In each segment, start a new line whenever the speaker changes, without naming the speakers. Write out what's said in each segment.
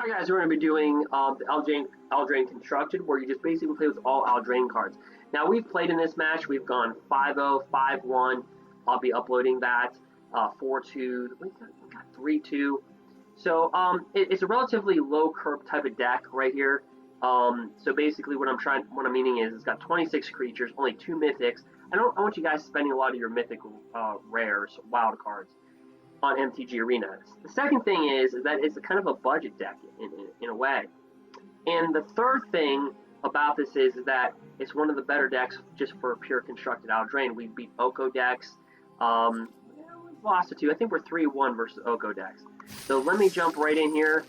Hi guys, we're going to be doing the Eldraine Constructed, where you just basically play with all Eldraine cards. Now we've played in this match, we've gone 5-0, 5-1, I'll be uploading that, 4-2, 3-2. So it's a relatively low curve type of deck right here. So basically what I'm meaning is it's got 26 creatures, only 2 mythics. I want you guys spending a lot of your mythical rares, wild cards, on MTG Arena. The second thing is that it's kind of a budget deck in a way. And the third thing about this is that it's one of the better decks just for pure constructed Eldraine. We beat Oko decks. We lost to 2. I think we're 3-1 versus Oko decks. So let me jump right in here.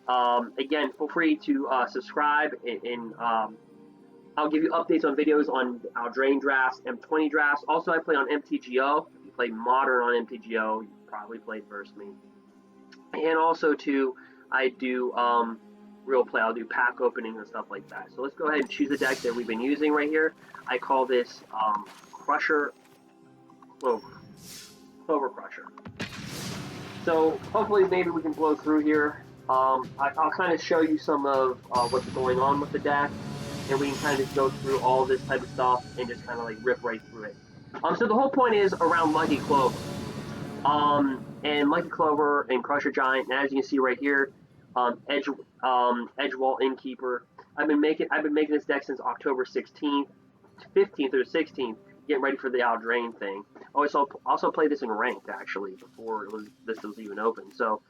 Again, feel free to subscribe, and I'll give you updates on videos on Eldraine drafts, M20 drafts. Also, I play on MTGO. If you play Modern on MTGO, you probably played versus me. And also, too, I do real play. I'll do pack openings and stuff like that. So let's go ahead and choose the deck that we've been using right here. I call this Crusher Clover. Clover Crusher. So hopefully maybe we can blow through here. I'll kind of show you some of what's going on with the deck, and we can kind of go through all this type of stuff and just kind of like rip right through it. So the whole point is around Lucky Clover. And Lucky Clover and Crusher Giant, and as you can see right here, Edgewall Innkeeper. I've been making this deck since October 16th, 15th or 16th, getting ready for the Eldraine thing. Also played this in ranked actually before this was even open. So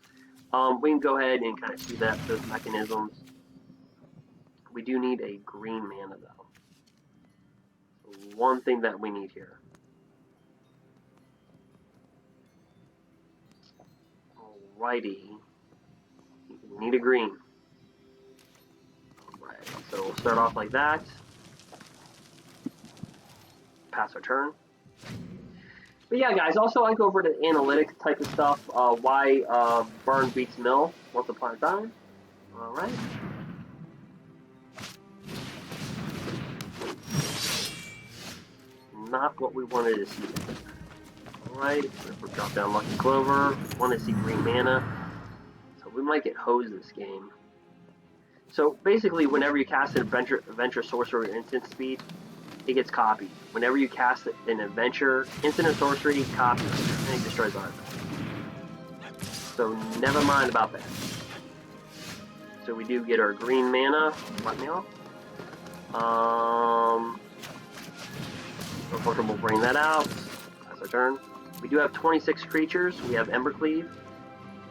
we can go ahead and kind of see those mechanisms. We do need a green mana though. One thing that we need here. Alrighty. We need a green. Alright, so we'll start off like that. Pass our turn. But yeah, guys, also I go over to analytics type of stuff. Why burn beats mill once upon a time. Alright. Not what we wanted to see. Alright, we'll drop down Lucky Clover. Want to see green mana. So we might get hosed this game. So basically, whenever you cast an adventure sorcery or instant speed, it gets copied. Whenever you cast an adventure, instant or sorcery, copy, and it destroys artifacts. So never mind about that. So we do get our green mana. Let me off. Unfortunately, we'll bring that out. That's our turn. We do have 26 creatures. We have embercleave.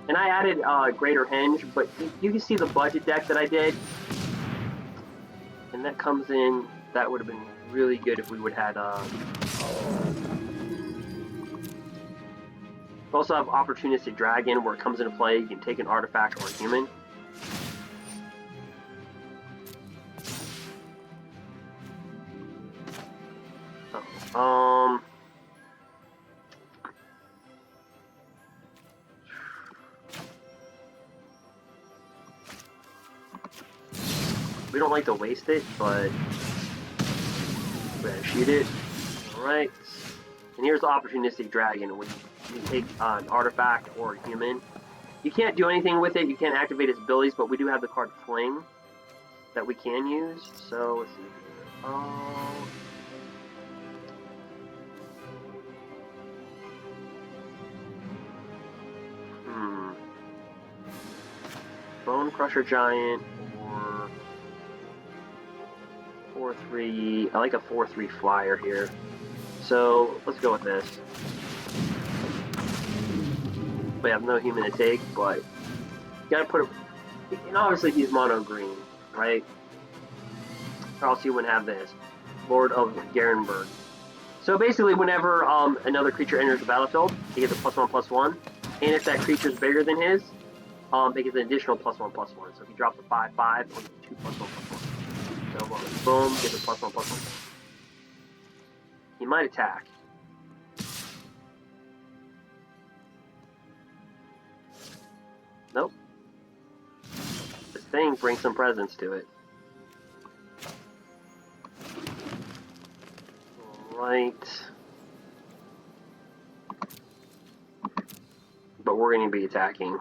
And I added Greater Henge, but you can see the budget deck that I did. And that comes in, that would have been really good if we would have had... We also have Opportunistic Dragon, where it comes into play. You can take an artifact or a human. We don't like to waste it, but we're gonna shoot it. Alright. And here's the Opportunistic Dragon, which you can take an artifact or a human. You can't do anything with it, you can't activate its abilities, but we do have the card Fling that we can use. So, let's see. Bone Crusher Giant or 4/3. I like a 4/3 flyer here. So let's go with this. We have no human to take, but you gotta put it. And obviously he's mono green, right? Or else you wouldn't have this. Lord of Garenberg. So basically, whenever another creature enters the battlefield, he gets a +1/+1, and if that creature is bigger than his, they get an additional +1/+1. So if he drops a 5/5, or 2 +1/+1. So boom, gets a +1/+1. He might attack. Nope. This thing brings some presence to it. Alright. But we're going to be attacking.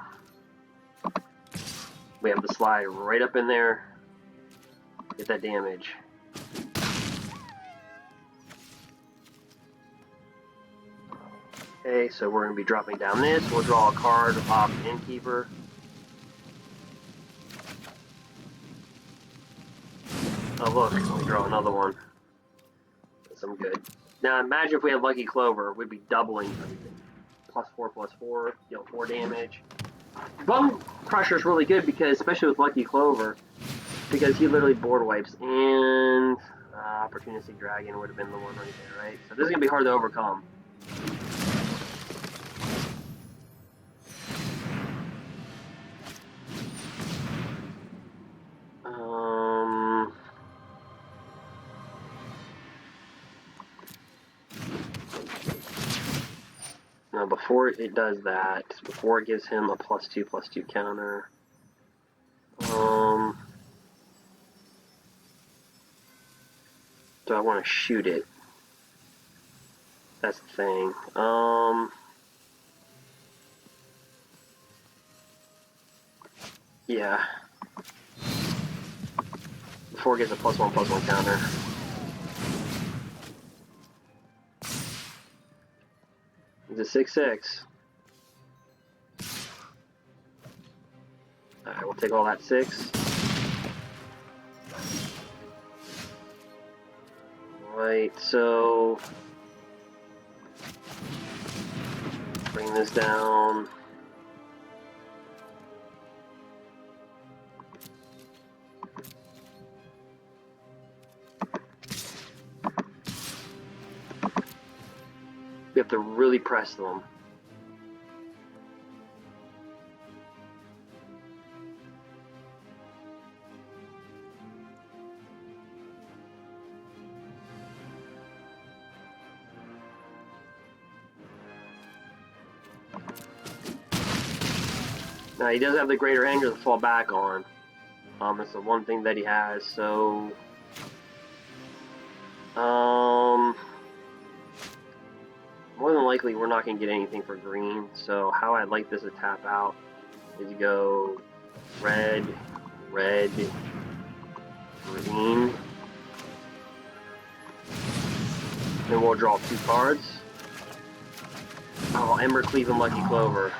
We have the slide right up in there. Get that damage. Okay, so we're going to be dropping down this. We'll draw a card off Innkeeper. Oh look, we draw another one. That's some good. Now imagine if we had Lucky Clover, we'd be doubling everything. +4/+4, deal 4 damage. Bone Crusher is really good because, especially with Lucky Clover, because he literally board wipes, and Opportunistic Dragon would have been the one right there, right? So this is going to be hard to overcome. Now before it does that, before it gives him a +2/+2 counter, do I want to shoot it? That's the thing. Yeah. Before it gets a +1/+1 counter. It's a 6/6. Alright, we'll take all that 6. Right, so bring this down. We have to really press them. Now he does have the greater anger to fall back on. It's the one thing that he has, so more than likely we're not going to get anything for green, so how I'd like this to tap out is to go red, red, green. Then we'll draw 2 cards. Oh, embercleave and Lucky Clover.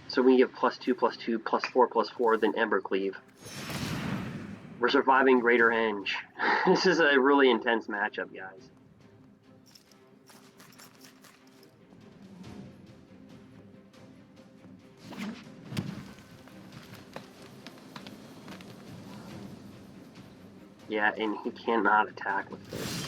So we give +2/+2, +4/+4, then embercleave. We're surviving Greater Henge. This is a really intense matchup, guys. Yeah, and he cannot attack with this.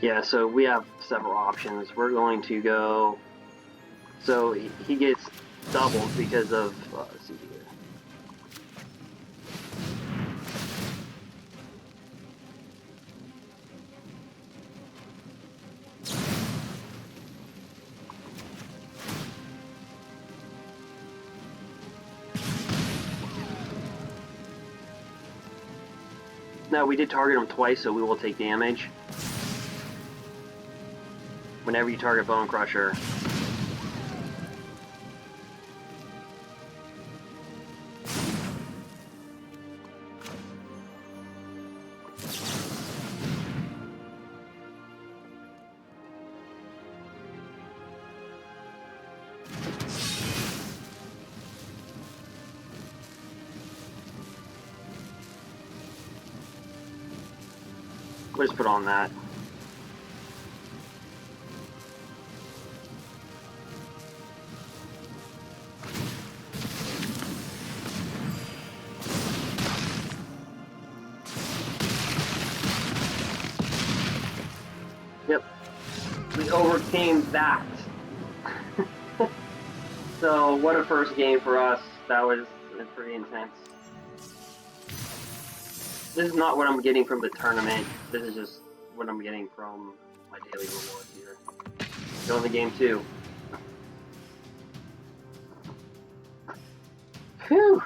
Yeah, so we have several options. We're going to go... So he gets doubled because of... let's see here. No, we did target him twice, so we will take damage. Whenever you target Bone Crusher. We'll just put on that. Yep, we overcame that. So what a first game for us. That was It's pretty intense. This is not what I'm getting from the tournament. This is just what I'm getting from my daily rewards here. Go in the game too. Whew!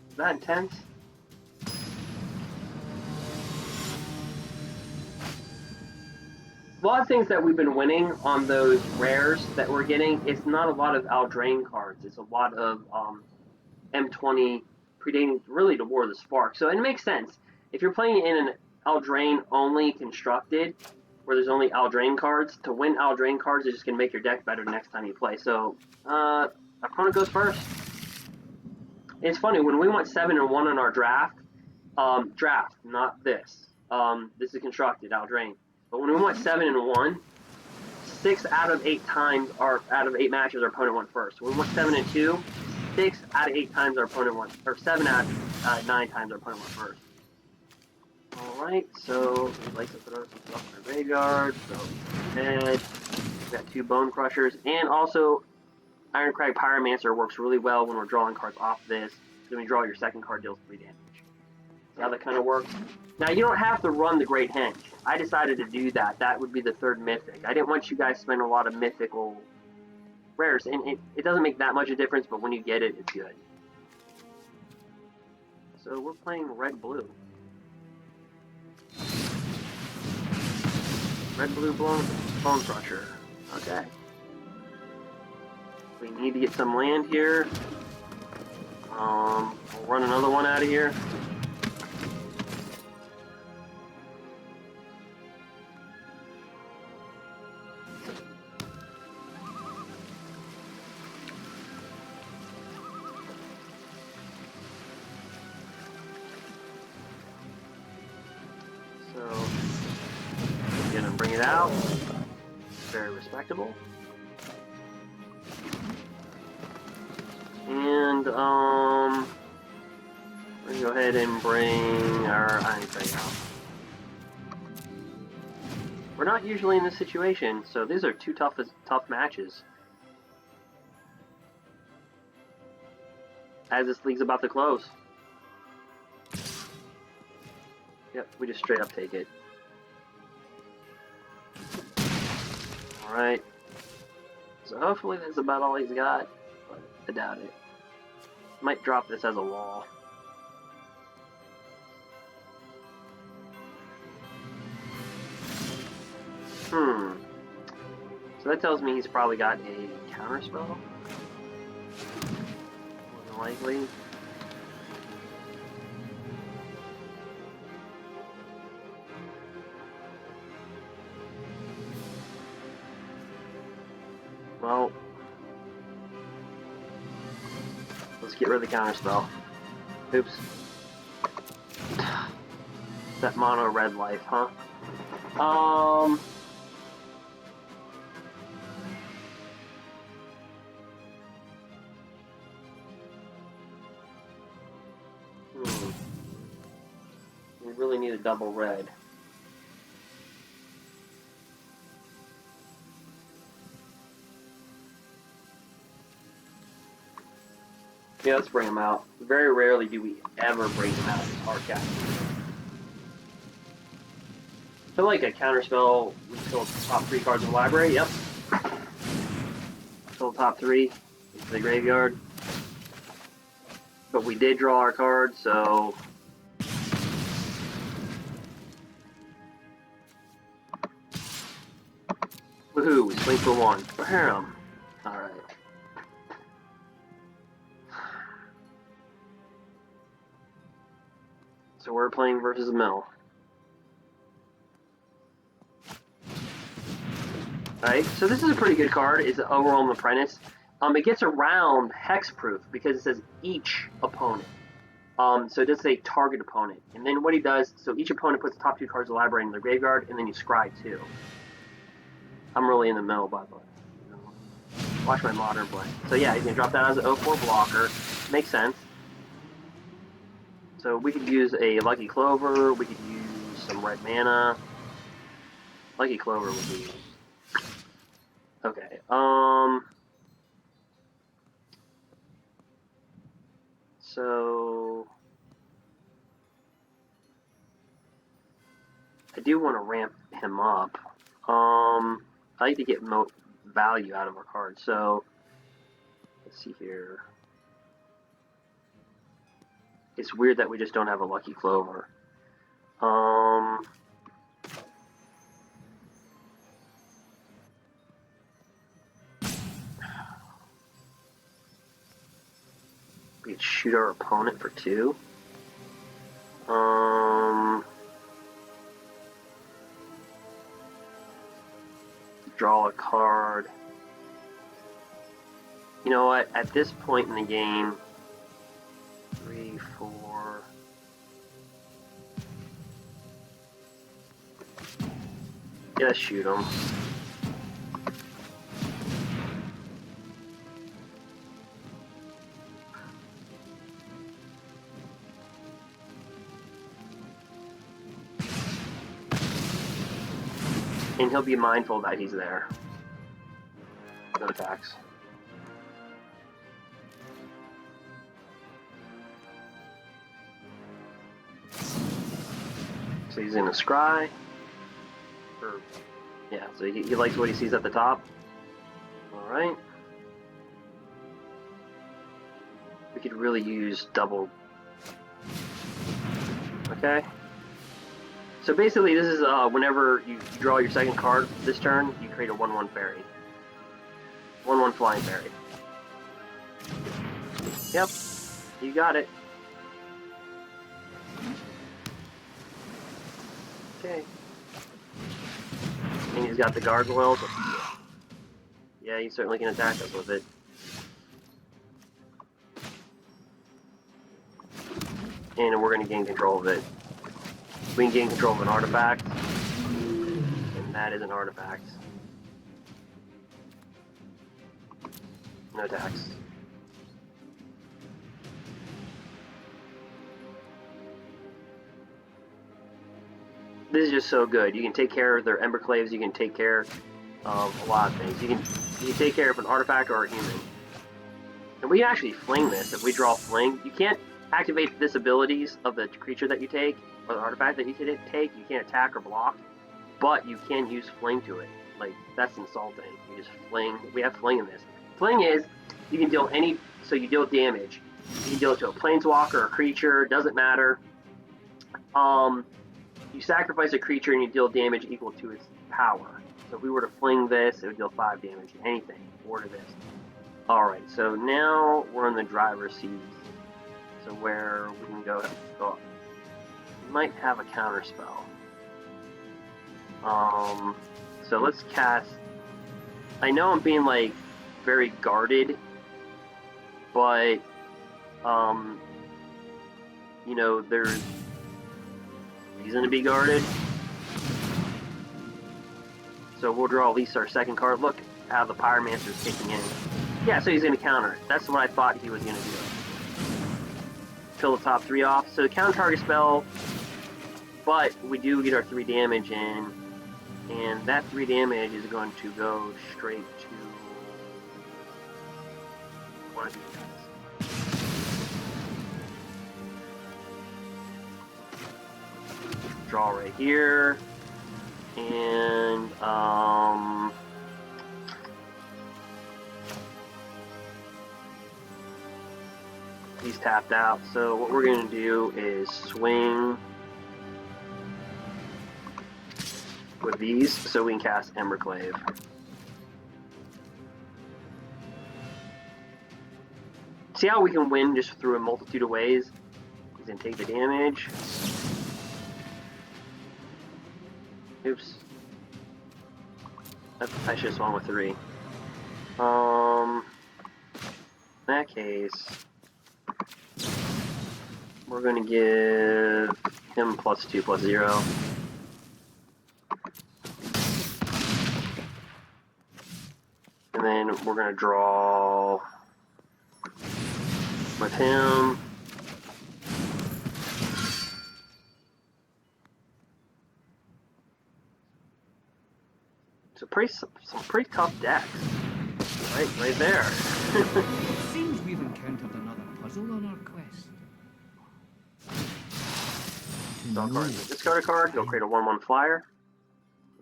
Is that intense? A lot of things that we've been winning on those rares that we're getting, it's not a lot of Eldraine cards. It's a lot of M20 predating really to War of the Spark. So it makes sense. If you're playing in an Eldraine only constructed, where there's only Eldraine cards, to win Eldraine cards is just going to make your deck better next time you play. So, opponent goes first. It's funny, when we went 7-1 on our draft, not this. This is constructed, Eldraine. But when we went 7-1, 6 out of 8 times, out of 8 matches, our opponent went first. When we went 7-2, 6 out of 8 times our opponent won, or 7 out of 9 times our opponent went first. Alright, so we'd like to throw some stuff in our graveyard, so head. We've got 2 Bone Crushers, and also Ironcrag Pyromancer works really well when we're drawing cards off this. So when you draw your second card, deals 3 damage. See how that kind of works? Now, you don't have to run the Great Henge. I decided to do that. That would be the 3rd Mythic. I didn't want you guys to spend a lot of mythical rares, and it doesn't make that much of a difference, but when you get it, it's good. So we're playing red-blue. Red-blue Bone Crusher. Okay. We need to get some land here. We'll run another one out of here. So, again, and bring it out. Very respectable. And, we're gonna go ahead and bring our Ironcrag out. We're not usually in this situation, so these are 2 tough matches. As this league's about to close. Yep, we just straight up take it. Alright. So hopefully that's about all he's got, but I doubt it. Might drop this as a wall. So that tells me he's probably got a counterspell. More than likely. Well, let's get rid of the counterspell. Oops. That mono red life, huh? We really need a double red. Yeah, let's bring him out. Very rarely do we ever bring him out as hard cast. I feel like a counterspell, we kill the top 3 cards in the library, yep. Kill the top 3 into the graveyard. But we did draw our card, so... Woohoo, we swing for 1. Bam! Alright. So we're playing versus Mill. Right, so this is a pretty good card. It's an Overwhelmed Apprentice. It gets around hexproof because it says each opponent. So it does say target opponent. And then what he does, so each opponent puts the top 2 cards of the library in their graveyard, and then you scry 2. I'm really in the middle, by the way. Watch my modern play. So yeah, he's going to drop that as an 0-4 blocker. Makes sense. So we could use a Lucky Clover, we could use some red mana. Lucky Clover would be... Okay, So I do want to ramp him up. I like to get value out of our cards. So let's see here. It's weird that we just don't have a lucky clover. We could shoot our opponent for 2. Draw a card. You know what? At this point in the game, 3, 4. Yeah, shoot him. And he'll be mindful that he's there. No attacks. So he's in a scry. Yeah, so he likes what he sees at the top. Alright. We could really use double. Okay. So basically this is whenever you draw your second card this turn, you create a 1/1 fairy. 1/1 flying fairy. Yep, you got it. Okay. And he's got the gargoyles. Yeah, he certainly can attack us with it. And we're going to gain control of it. We can gain control of an artifact. And that is an artifact. No attacks. This is just so good. You can take care of their emberclaves. You can take care of a lot of things. You can take care of an artifact or a human. And we actually fling this. If we draw fling, you can't activate the disabilities of the creature that you take or the artifact that you take. You can't attack or block, but you can use fling to it. Like, that's insulting. You just fling. We have fling in this. Fling is you can deal so you deal damage. You can deal it to a planeswalker or a creature. Doesn't matter. You sacrifice a creature and you deal damage equal to its power. So if we were to fling this, it would deal 5 damage. Anything. Or to this. Alright, so now we're in the driver's seat. So where we can go up. We might have a counter spell. So let's cast. I know I'm being like very guarded, but you know, there's reason to be guarded. So we'll draw at least our second card. Look how the Pyromancer's kicking in. Yeah, so he's going to counter it. That's what I thought he was going to do. Kill the top 3 off. So counter target spell, but we do get our 3 damage in, and that 3 damage is going to go straight to one of these guys. Draw right here, and he's tapped out. So what we're going to do is swing with these so we can cast Embercleave. See how we can win just through a multitude of ways? He's going to take the damage. Oops. I should have swung with 3. In that case, we're going to give him +2/+0. And then we're going to draw with him. Some pretty tough decks. Right there.
Seems we've encountered another puzzle on our quest.
Exile card. Discard a card. He'll create a 1/1 flyer.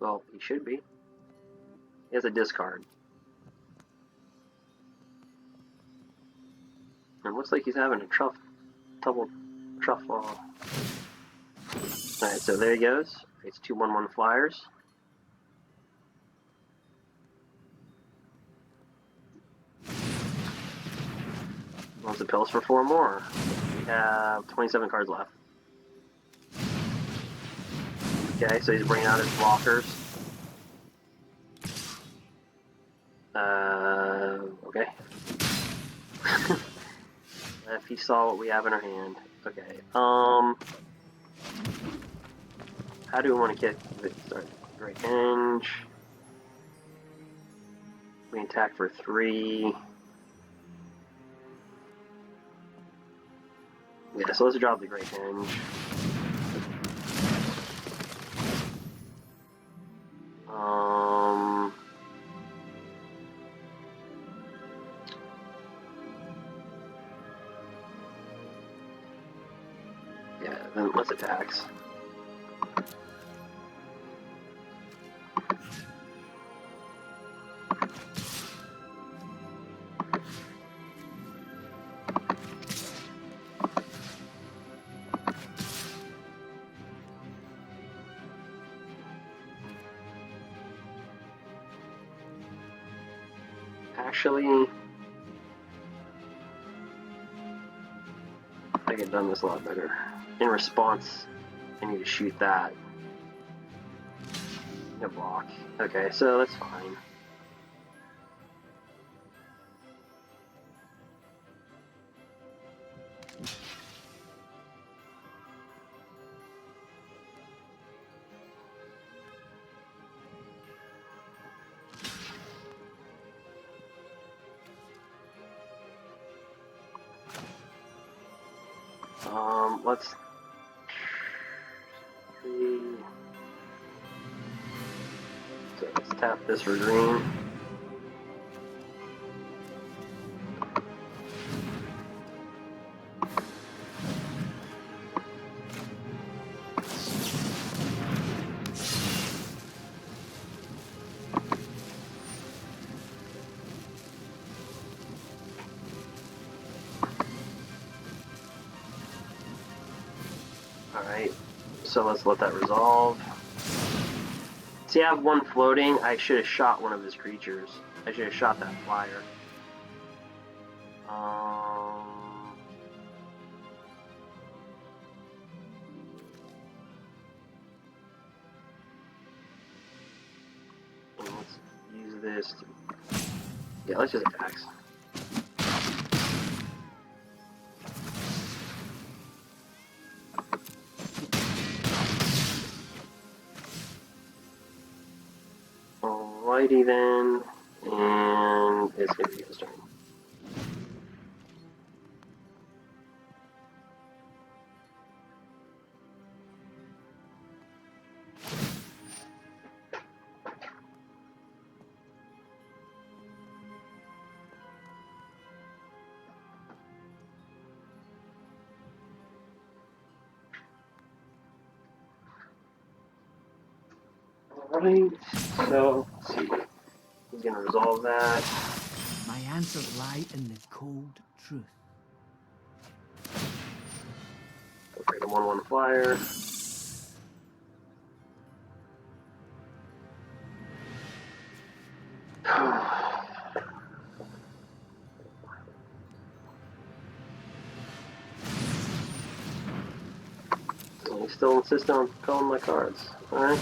Well, he should be. He has a discard. It looks like he's having a double truffle. Alright, so there he goes. Creates 2 1/1 flyers. Wants the pills for 4 more. We have 27 cards left. Okay, so he's bringing out his blockers. Okay. If he saw what we have in our hand. Okay, how do we want to get it started? Great henge. We attack for 3. Yeah, so let's drop the great henge. Yeah, then let's attacks. Actually, I could have done this a lot better. In response, I need to shoot that. No block. Okay, so that's fine. Let's see. So let's tap this for green. Alright, so let's let that resolve. See, I have one floating. I should have shot one of his creatures. I should have shot that flyer. And let's use this to... Yeah, let's just attack. Alrighty then, and it's going to be his turn. Alright, so let's see. He's gonna resolve that.
My answers lie in the cold truth.
Go create a 1/1 flyer. He still insists on calling my cards. Alright.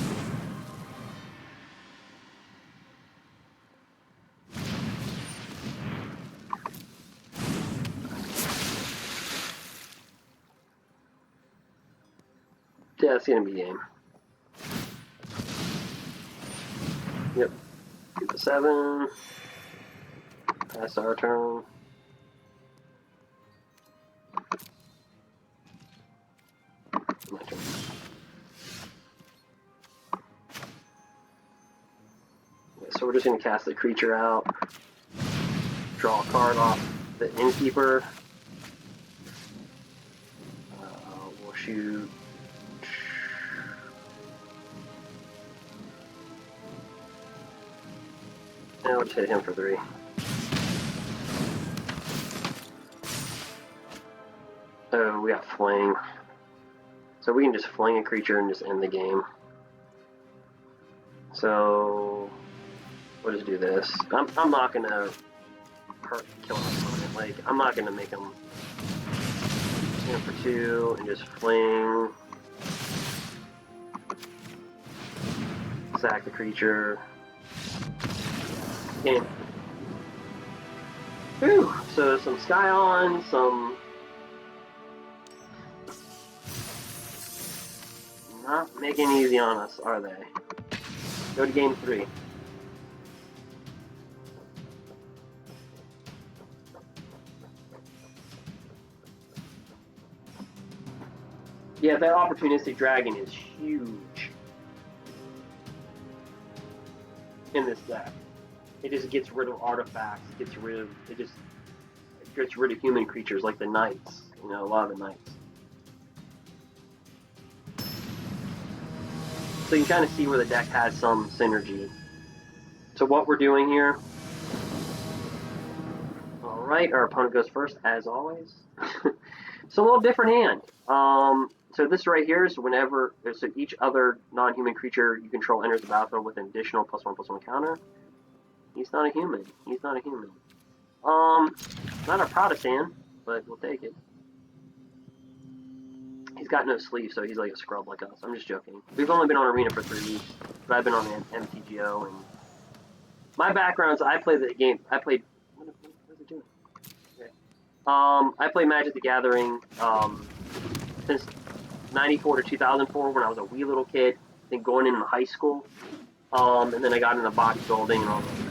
Yeah, it's gonna be game. Yep. Get the 7. Pass our turn. My turn. Yeah, so we're just gonna cast the creature out. Draw a card off the innkeeper. We'll shoot Yeah, we'll just hit him for 3. Oh, we got fling. So we can just fling a creature and just end the game. So we'll just do this. I'm not gonna kill an opponent. Like, I'm not gonna make him hit him for 2 and just fling. Sack the creature. Game. Whew! So some Scion, some... Not making it easy on us, are they? Go to game 3. Yeah, that opportunistic dragon is huge in this deck. It just gets rid of artifacts, it gets rid of human creatures like the knights, you know, a lot of the knights. So you can kind of see where the deck has some synergy. So what we're doing here, alright, our opponent goes first, as always. It's a little different hand. So this right here is whenever, so each other non-human creature you control enters the battlefield with an additional +1/+1 counter. He's not a human. He's not a human. Not our proudest hand, but we'll take it. He's got no sleeve, so he's like a scrub like us. I'm just joking. We've only been on Arena for 3 weeks, but I've been on MTGO, and my background is I played the game. I played. What is it doing? Okay. I played Magic the Gathering since '94 to 2004 when I was a wee little kid, then going into high school, and then I got into box building and all that stuff.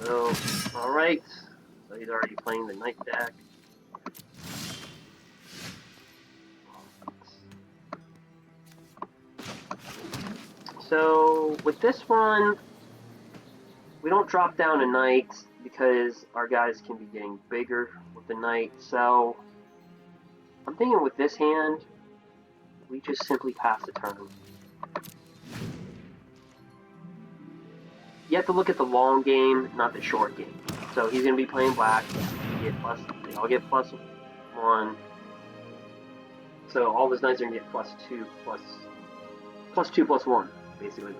So, all right. So he's already playing the Knight deck. So with this one, we don't drop down a Knight because our guys can be getting bigger with the Knight. So I'm thinking with this hand, we just simply pass the turn. You have to look at the long game, not the short game. So he's going to be playing black. They all get +1. So all those Knights are going to get +2, +1, basically.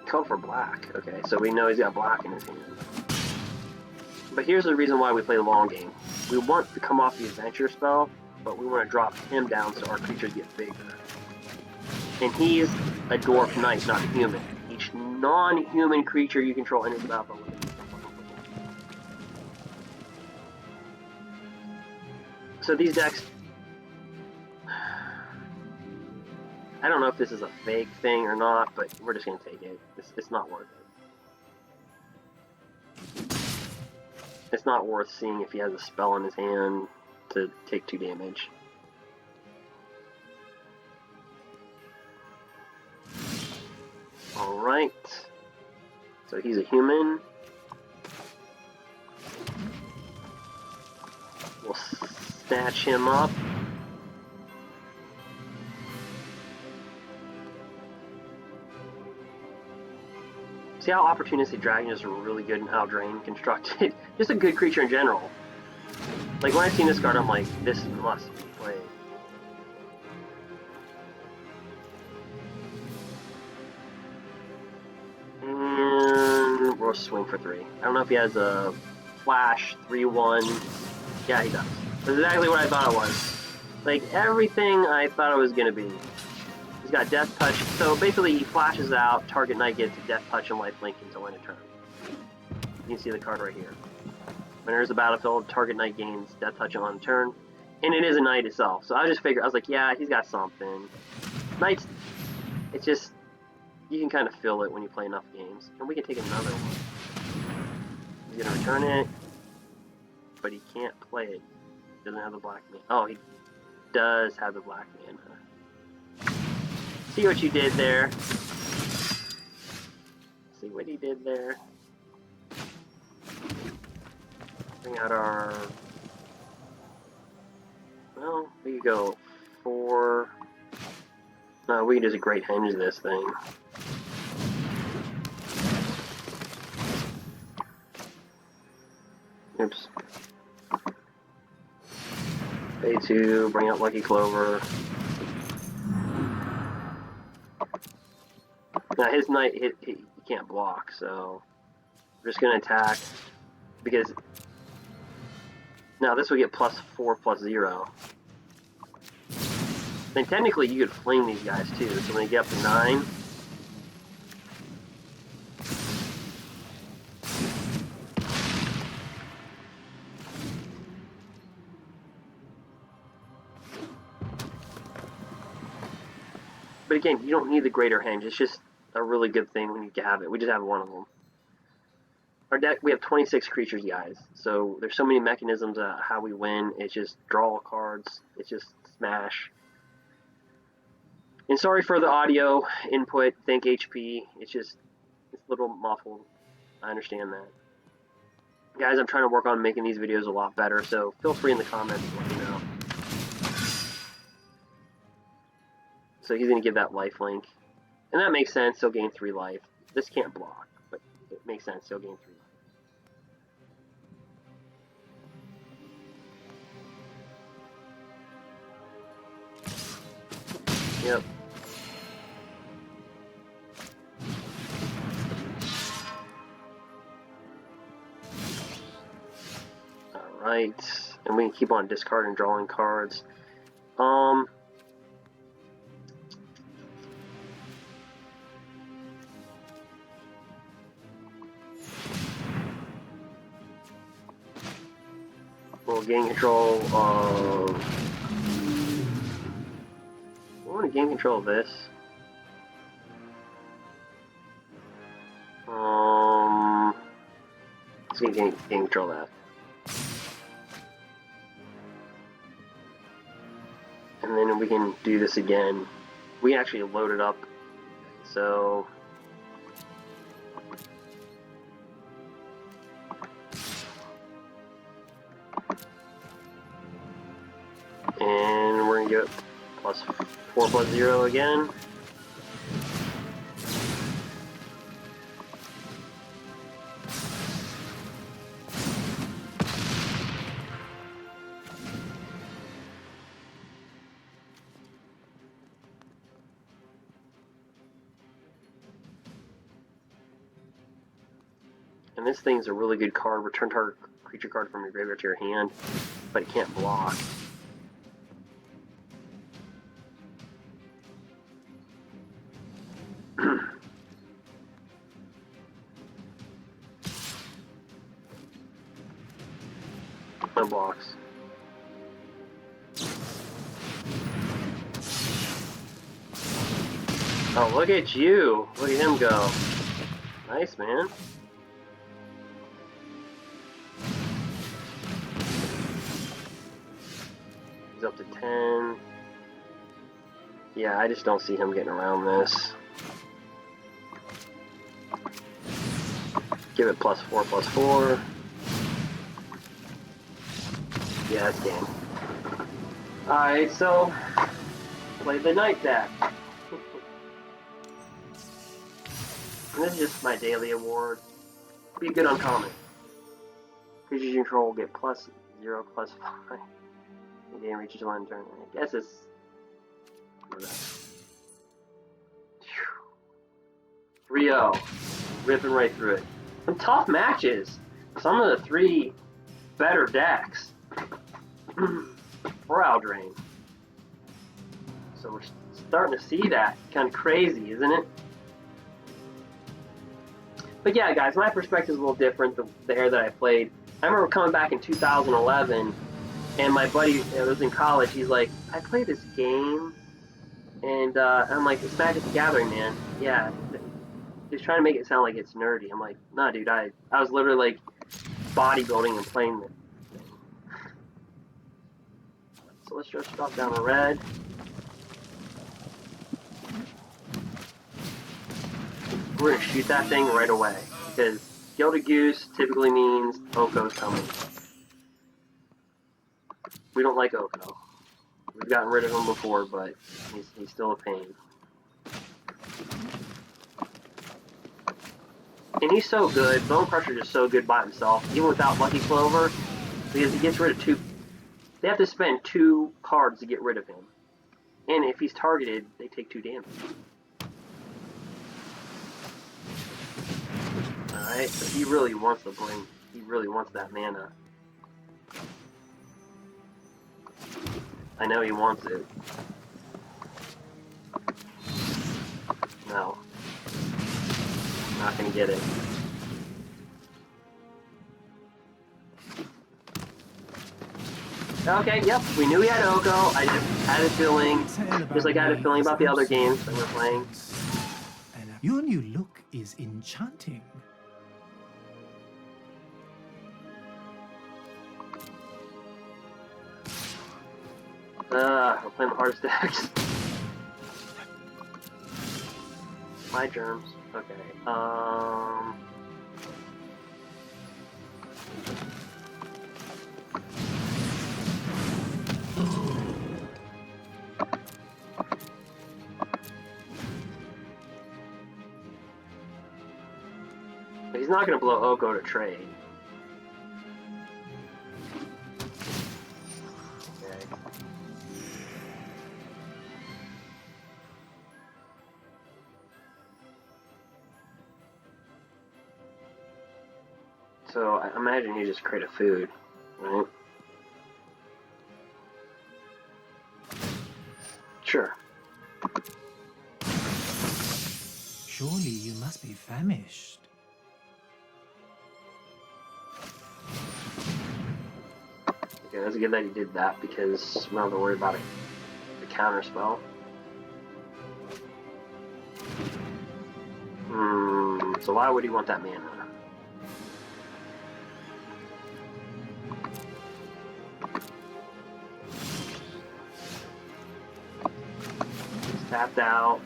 Go for black. Okay, so we know he's got black in his hand. But here's the reason why we play the long game. We want to come off the adventure spell, but we want to drop him down so our creatures get bigger. And he's a dwarf knight, not a human. Each non-human creature you control enters the battlefield with it. So these decks, I don't know if this is a fake thing or not, but we're just going to take it. It's not worth it. It's not worth seeing if he has a spell in his hand to take 2 damage. Alright. So he's a human. We'll snatch him up. See how opportunistic dragon is really good in Eldraine constructed? Just a good creature in general. Like when I seen this card, I'm like, this must be played. And we'll swing for 3. I don't know if he has a flash 3/1. Yeah, he does. That's exactly what I thought it was. Like everything I thought it was gonna be. He's got Death Touch, so basically he flashes out, target knight gets Death Touch and lifelink until end of turn. You can see the card right here. When there's a battlefield, target knight gains Death Touch on turn, and it is a knight itself. So I just figured, I was like, yeah, he's got something. Knights, it's just, you can kind of feel it when you play enough games. And we can take another one. He's gonna return it, but he can't play it. He doesn't have the black man. Oh, he does have the black man. See what you did there. See what he did there. Bring out our... Well, we could go 4... No, we can just great henge this thing. Oops. Pay 2, bring out Lucky Clover. Now his knight, he can't block, so we're just gonna attack because now this will get +4/+0. Then technically you could fling these guys too, so when they get up to 9. But again, you don't need the greater henge. It's just a really good thing when you have it. We just have one of them. Our deck, we have 26 creatures, guys. So there's so many mechanisms how we win. It's just draw cards. It's just smash. And sorry for the audio input. Think HP. It's a little muffled. I understand that. Guys, I'm trying to work on making these videos a lot better, so feel free in the comments to let me know. So he's going to give that life link. And that makes sense. He'll gain 3 life. This can't block, but it makes sense. He'll gain 3 life. Yep. Alright. And we can keep on discarding drawing cards. We'll gain control of... I want to gain control of this. Let's gain control of that. And then we can do this again. We actually load it up. So... and we're going to give it +4/+0 again. And this thing's a really good card. Return target creature card from your graveyard to your hand, but it can't block. No blocks. Oh, look at you! Look at him go. Nice, man. He's up to 10. Yeah, I just don't see him getting around this. Give it +4/+4. Yeah, that's game. Alright, so play the night deck. And this is just my daily award. Be good uncommon. Creature you control will get +0/+5. The game reaches one turn. I guess it's 3-0. Ripping right through it. Some tough matches. Some of the 3 better decks for Eldraine. So we're starting to see that. Kind of crazy, isn't it? But yeah, guys, my perspective is a little different. The era that I played. I remember coming back in 2011, and my buddy was in college. He's like, I played this game, and I'm like, it's Magic the Gathering, man. Yeah. He's trying to make it sound like it's nerdy. I'm like, nah, dude, I was literally like bodybuilding and playing the thing. So let's just drop down a red. We're going to shoot that thing right away, because Gilded Goose typically means Oko's coming. We don't like Oko. We've gotten rid of him before, but he's still a pain. And he's so good. Bone Crusher is so good by himself, even without Lucky Clover, because he gets rid of 2. They have to spend 2 cards to get rid of him. And if he's targeted, they take 2 damage. Alright, so he really wants he really wants that mana. I know he wants it. No. Not gonna get it. Okay, yep, we knew we had Oko. I just had a feeling, just like I had a feeling about the other games that we're playing.
Your new look is enchanting.
We're playing the hardest decks. My germs. Okay. He's not going to blow Oko to trade. Okay. So I imagine you just create a food, right? Sure.
Surely you must be famished.
Okay, that's good that he did that because we don't have to worry about the counter spell. So why would he want that mana? He's tapped out.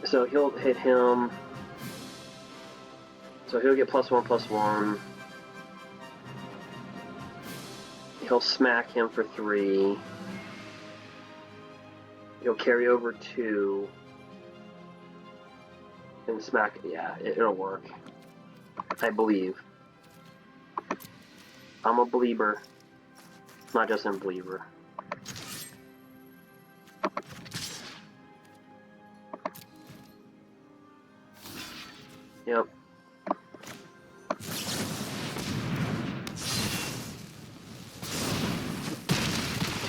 So he'll hit him. So he'll get +1/+1. He'll smack him for 3. He'll carry over 2. And smack, yeah, it'll work. I believe. I'm a believer. Not just a believer. Yep.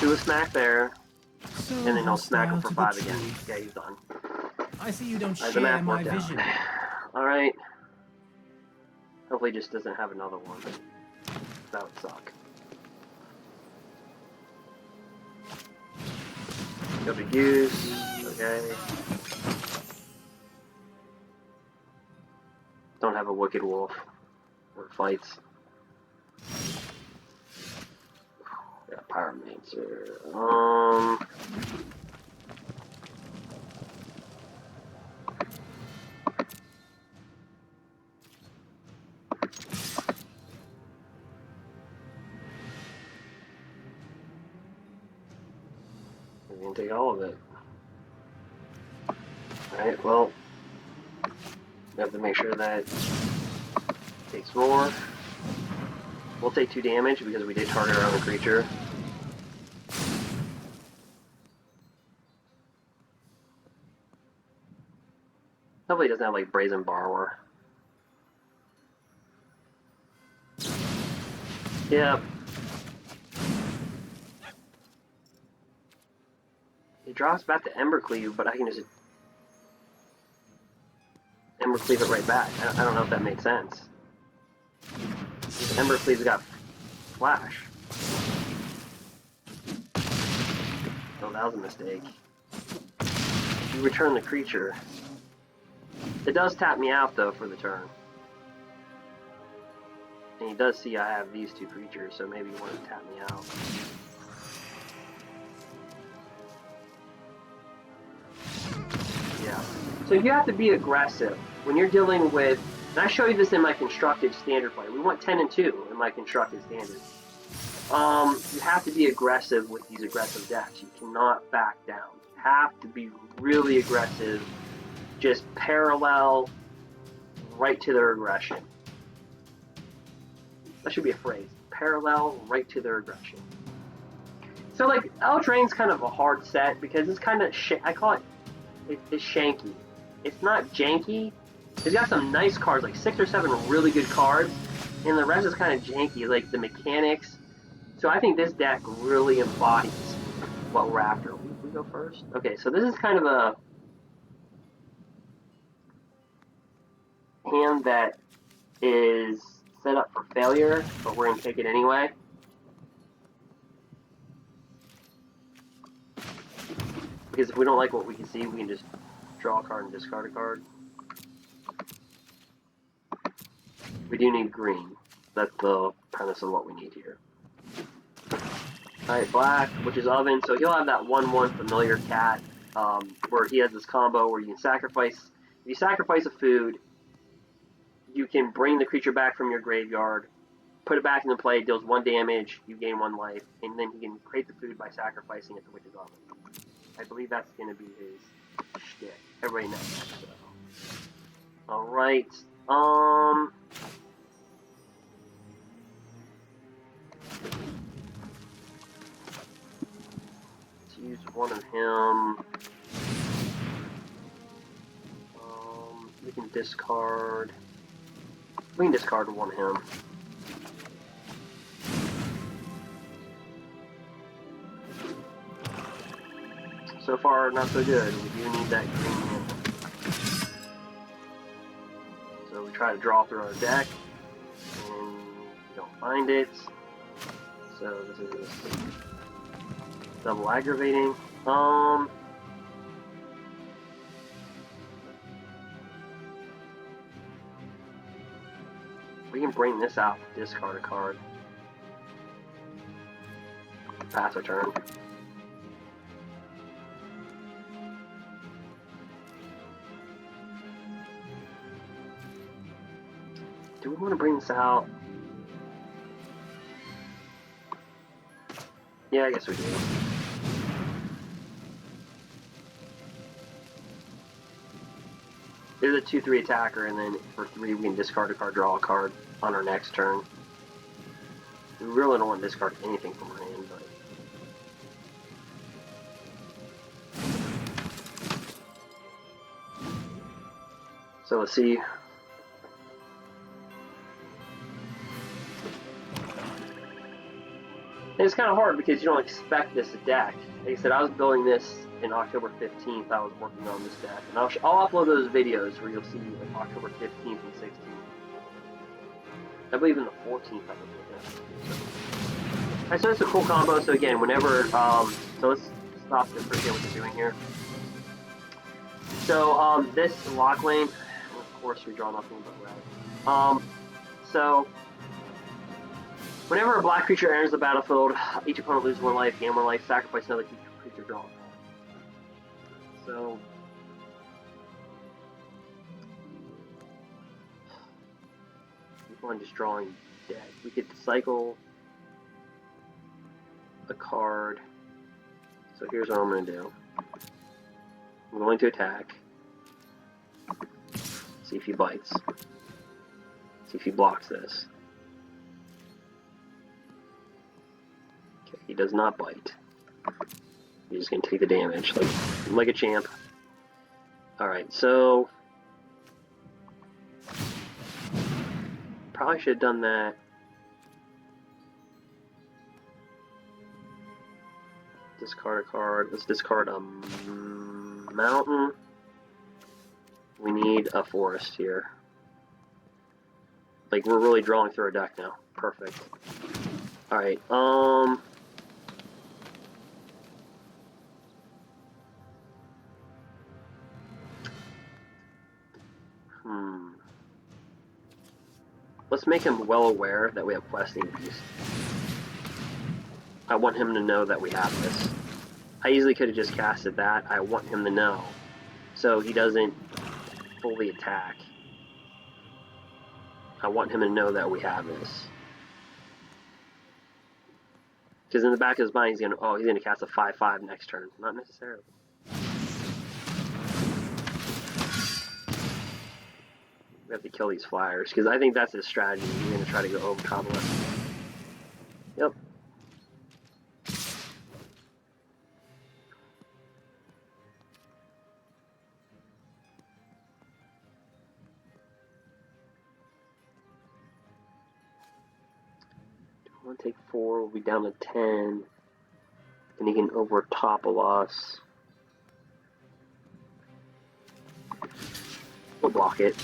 Do a smack there,
So
and then I'll smack him for 5
the
again.
truth.
Yeah, he's done.
I see you don't
The
share
math
my
worked out.
vision.
Alright. Hopefully he just doesn't have another one. That would suck. Go to goose. Okay. Don't have a wicked wolf. Or fights. Yeah, pyromancer. We're gonna take all of it. Alright, well, we have to make sure that it takes more. We'll take 2 damage because we did target our own creature. Hopefully he doesn't have like Brazen Borrower. Yep. He drops back to embercleave, but I can just embercleave it right back. I don't know if that made sense. Embercleave's got flash. Oh, that was a mistake. You return the creature. It does tap me out though for the turn. And he does see I have these 2 creatures, so maybe he wanted to tap me out. Yeah. So you have to be aggressive when you're dealing with, and I show you this in my constructed standard play. We went 10 and 2 in my constructed standard. You have to be aggressive with these aggressive decks. You cannot back down. have to be really aggressive. Just parallel right to their aggression. That should be a phrase. Parallel right to their aggression. So like Eldraine's kind of a hard set because it's kind of I call it it's shanky. It's not janky. It's got some nice cards, like 6 or 7 really good cards, and the rest is kind of janky, like the mechanics. So I think this deck really embodies what we're after. We go first? Okay, so this is kind of a hand that is set up for failure, but we're going to take it anyway. Because if we don't like what we can see, we can just draw a card and discard a card. We do need green. That's the premise of what we need here. Alright, black, which is oven, so he'll have that 1/1 familiar cat, where he has this combo where you can sacrifice. If you sacrifice a food, you can bring the creature back from your graveyard, put it back into play, deals 1 damage, you gain 1 life, and then he can create the food by sacrificing it to Witch's Oven. I believe that's going to be his shtick. Everybody knows that, so. Alright, let's use one of him. We can discard. We can discard one of him. So far, not so good. We do need that green mana. So we try to draw through our deck, and we don't find it. So this is double aggravating. We can bring this out, discard a card. Pass a turn. Do we want to bring this out? Yeah, I guess we do. There's a 2/3 attacker, and then for 3 we can discard a card, draw a card on our next turn. We really don't want to discard anything from our hand, but... So let's see. And it's kind of hard because you don't expect this deck. Like I said, I was building this in October 15th. I was working on this deck. And I'll upload those videos where you'll see like October 15th and 16th. I believe in the 14th I was looking at. Alright, so it's a cool combo. So again, whenever, so let's stop to forget what you're doing here. So this lock lane, of course we draw nothing but red. So whenever a black creature enters the battlefield, each opponent loses 1 life, gain 1 life, sacrifice another creature, draw. So I'm just drawing dead. We could cycle a card. So here's what I'm going to do. I'm going to attack. See if he bites. See if he blocks this. Okay, he does not bite. He's just going to take the damage like a champ. Alright, so probably should have done that. Discard a card. Let's discard a mountain. We need a forest here. Like, we're really drawing through our deck now. Perfect. Alright, let's make him well aware that we have Questing Beast. I want him to know that we have this. I easily could have just casted that. I want him to know, so he doesn't fully attack. I want him to know that we have this. Because in the back of his mind, he's gonna cast a 5/5 next turn. Not necessarily. We have to kill these flyers, because I think that's his strategy. He's going to try to go over top of us. Yep. We'll take 4, we'll be down to 10. And he can over topple us. We'll block it.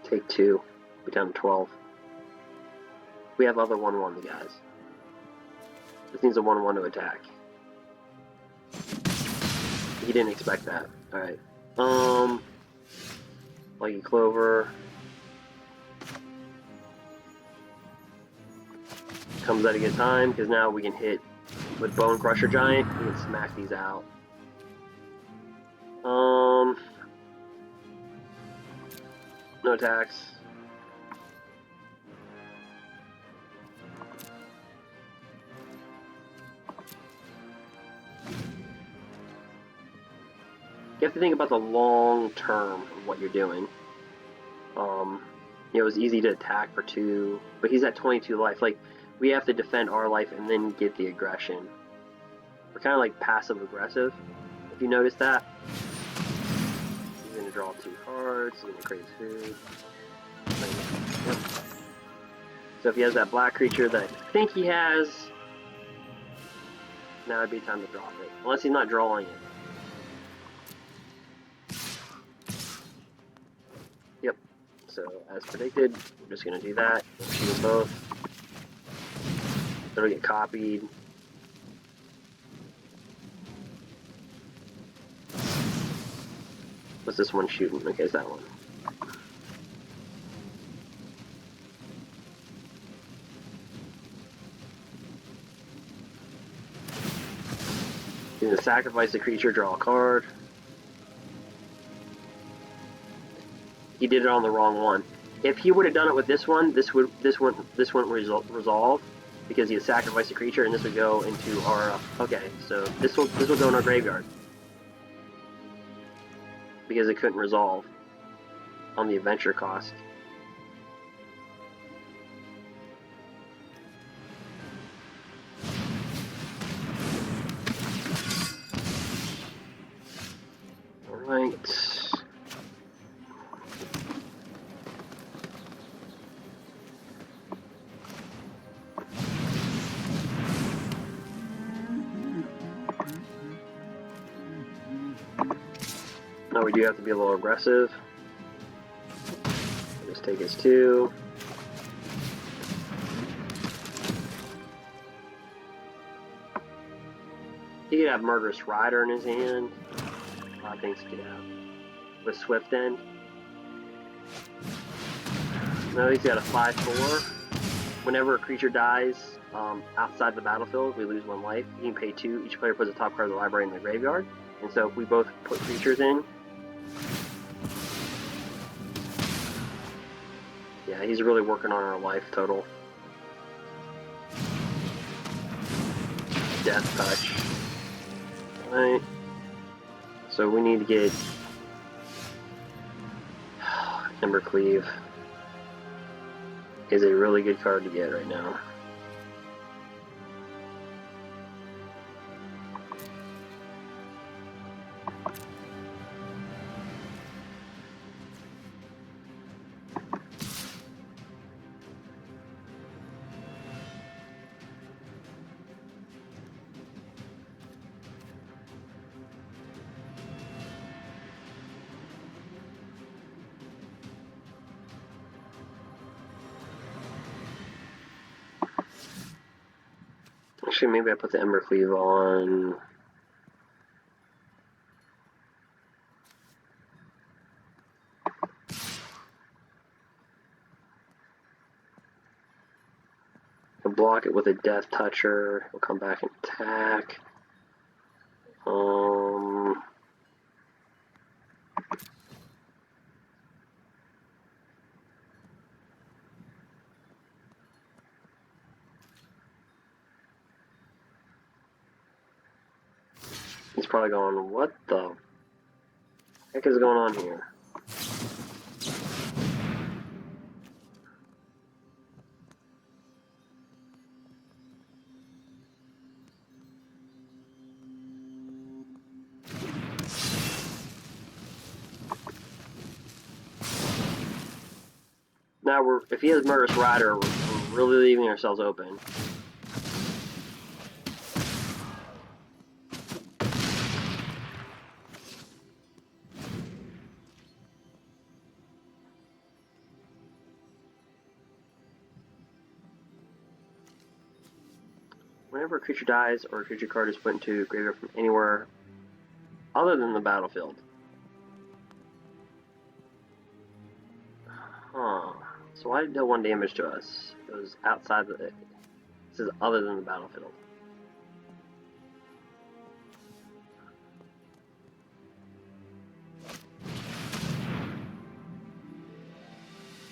Take 2. Be down to 12. We have other 1/1 guys. This needs a 1/1 to attack. He didn't expect that. Alright. Lucky Clover. Comes at a good time, because now we can hit with Bone Crusher Giant. We can smack these out. No attacks. You have to think about the long term of what you're doing. You know, it's easy to attack for 2, but he's at 22 life. Like, we have to defend our life and then get the aggression. We're kind of like passive aggressive, if you notice that. He's going to draw 2 cards, he's going to create food. Yep. So if he has that black creature that I think he has, now would be time to drop it. Unless he's not drawing it. Yep. So as predicted, we're just going to do that. We'll shoot them both. It'll get copied. What's this one shooting? Okay, it's that one. He's gonna sacrifice the creature, draw a card. He did it on the wrong one. If he would have done it with this one, this wouldn't resolve, because he had sacrificed a creature, and this would go into our. Okay, so this will go in our graveyard because it couldn't resolve on the adventure cost. All right. Now we do have to be a little aggressive. Just take his 2. He could have Murderous Rider in his hand. A lot of things he could have. With Swift End. Now he's got a 5/4. Whenever a creature dies outside the battlefield, we lose 1 life. You can pay 2. Each player puts a top card of the library in the graveyard. And so if we both put creatures in, yeah, he's really working on our life total. Death Touch. Alright. So we need to get Embercleave is a really good card to get right now. Actually, maybe I put the Embercleave on. I'll block it with a Death Toucher. We'll come back and attack. He's probably going, what the heck is going on here? Now, if he has Murderous Rider, we're really leaving ourselves open. Whenever a creature dies or a creature card is put into graveyard from anywhere other than the battlefield. Huh. So why did it deal 1 damage to us? It was outside the... It says other than the battlefield.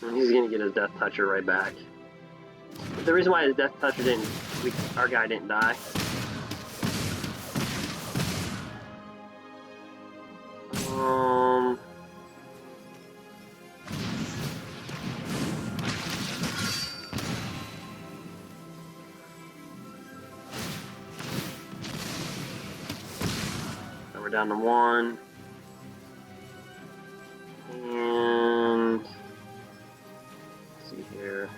And he's gonna get his Death Toucher right back. But the reason why his Death Toucher didn't... our guy didn't die. We're down to 1. And let's see here.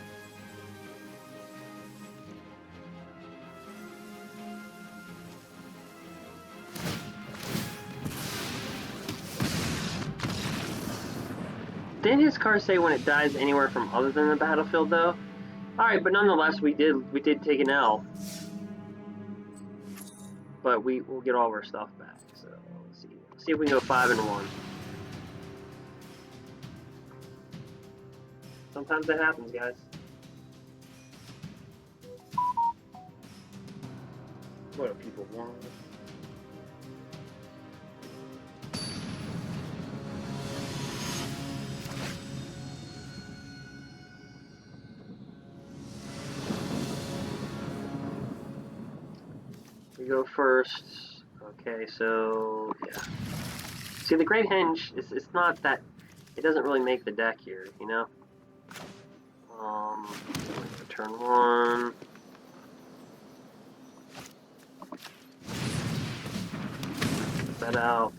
Didn't his card say when it dies anywhere from other than the battlefield though? Alright, but nonetheless we did take an L. But we'll get all of our stuff back. So let's see if we can go 5-1. Sometimes that happens, guys. What do people want? We go first. Okay, so yeah. See, the Great Henge it's not that it doesn't really make the deck here, you know. Turn 1. Put that out.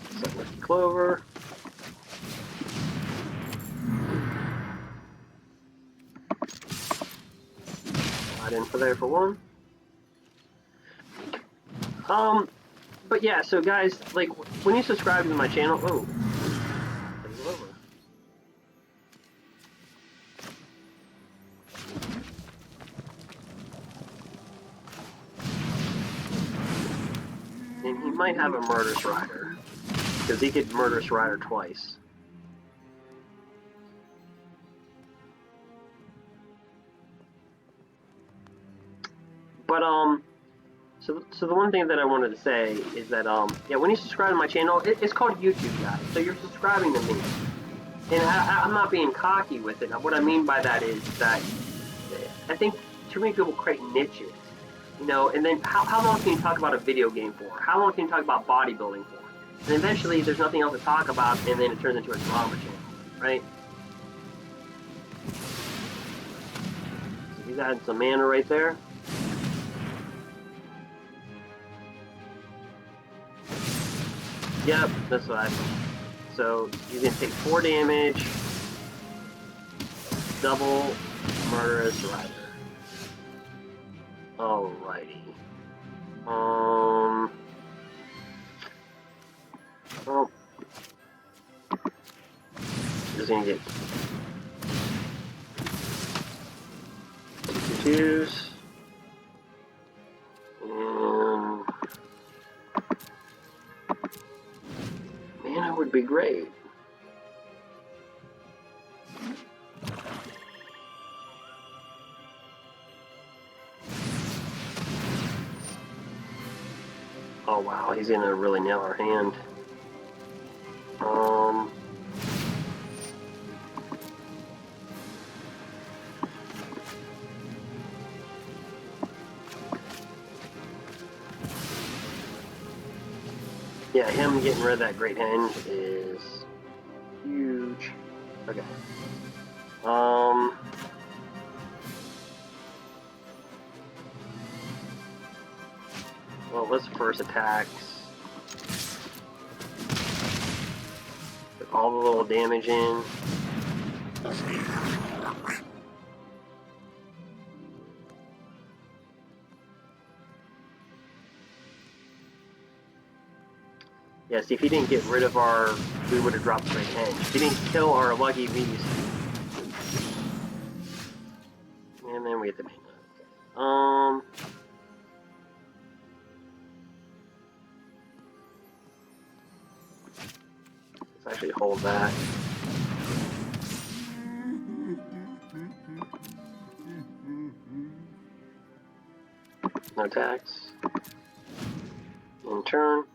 Set with clover. In for there for 1. But yeah, so guys, like when you subscribe to my channel, oh, it's over. And he might have a Murderous Rider because he could Murderous Rider twice. But so the one thing that I wanted to say is that yeah, when you subscribe to my channel, it's called YouTube, guys. So you're subscribing to me, and I'm not being cocky with it. What I mean by that is that I think too many people create niches, you know. And then how long can you talk about a video game for? How long can you talk about bodybuilding for? And eventually, there's nothing else to talk about, and then it turns into a drama channel, right? So you got some mana right there. Yep, that's what I thought. So you can take 4 damage, double Murderous Rider. Alrighty. Well, just gonna get 2s. Mana would be great. Oh wow, he's gonna really nail our hand. Yeah, him getting rid of that great henge is huge. Okay. Well, let's first attacks. Put all the little damage in. Yeah, see, if he didn't get rid of our... we would have dropped great henge. If he didn't kill our lucky beast. And then we get the main. Let's actually hold that. No attacks. In turn.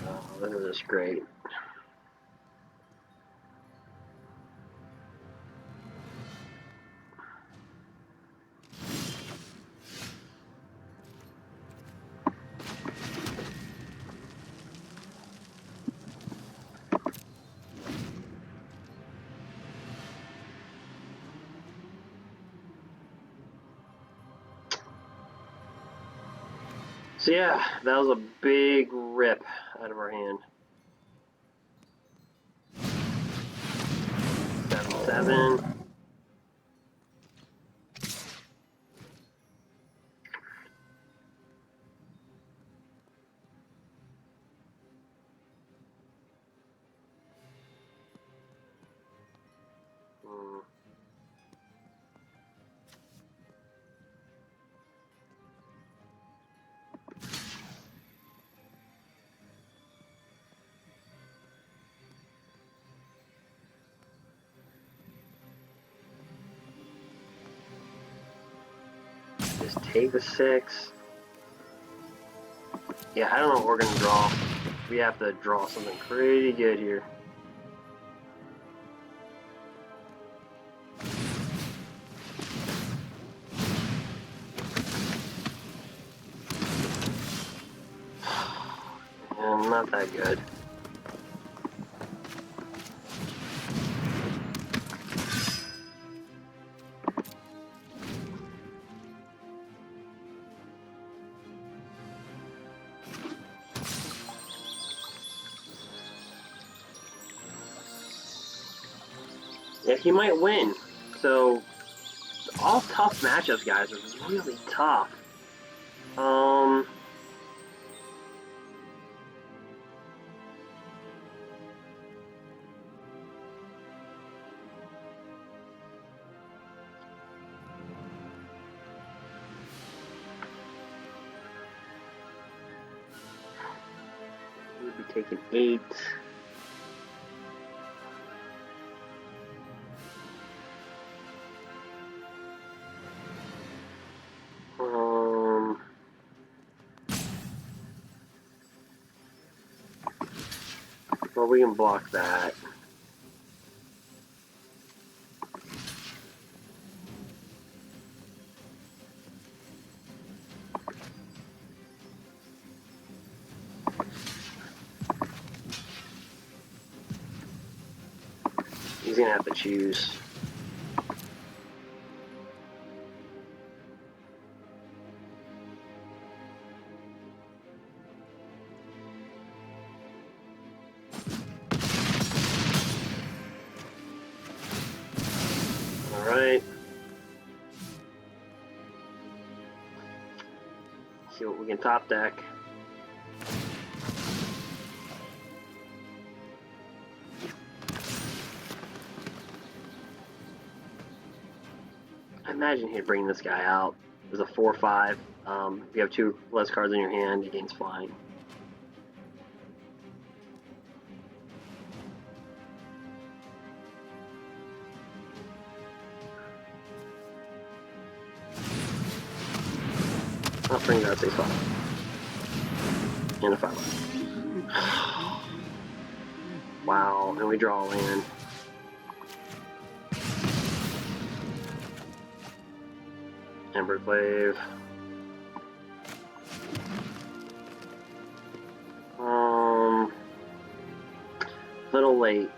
Oh, this is just great. So yeah, that was a big rip out of our hand. 7/7. Just take the 6. Yeah, I don't know what we're gonna draw. We have to draw something pretty good here. And not that good. Yeah, he might win. So, all tough matchups, guys, are really tough. We'll be taking 8. Well, we can block that. He's gonna have to choose. Alright. See what we can top deck. I imagine he'd bring this guy out. There's a 4/5. If you have 2 less cards in your hand, he gains flying. I'll bring that 6/5. And a 5/5. then we draw a land. Embercleave. Little late.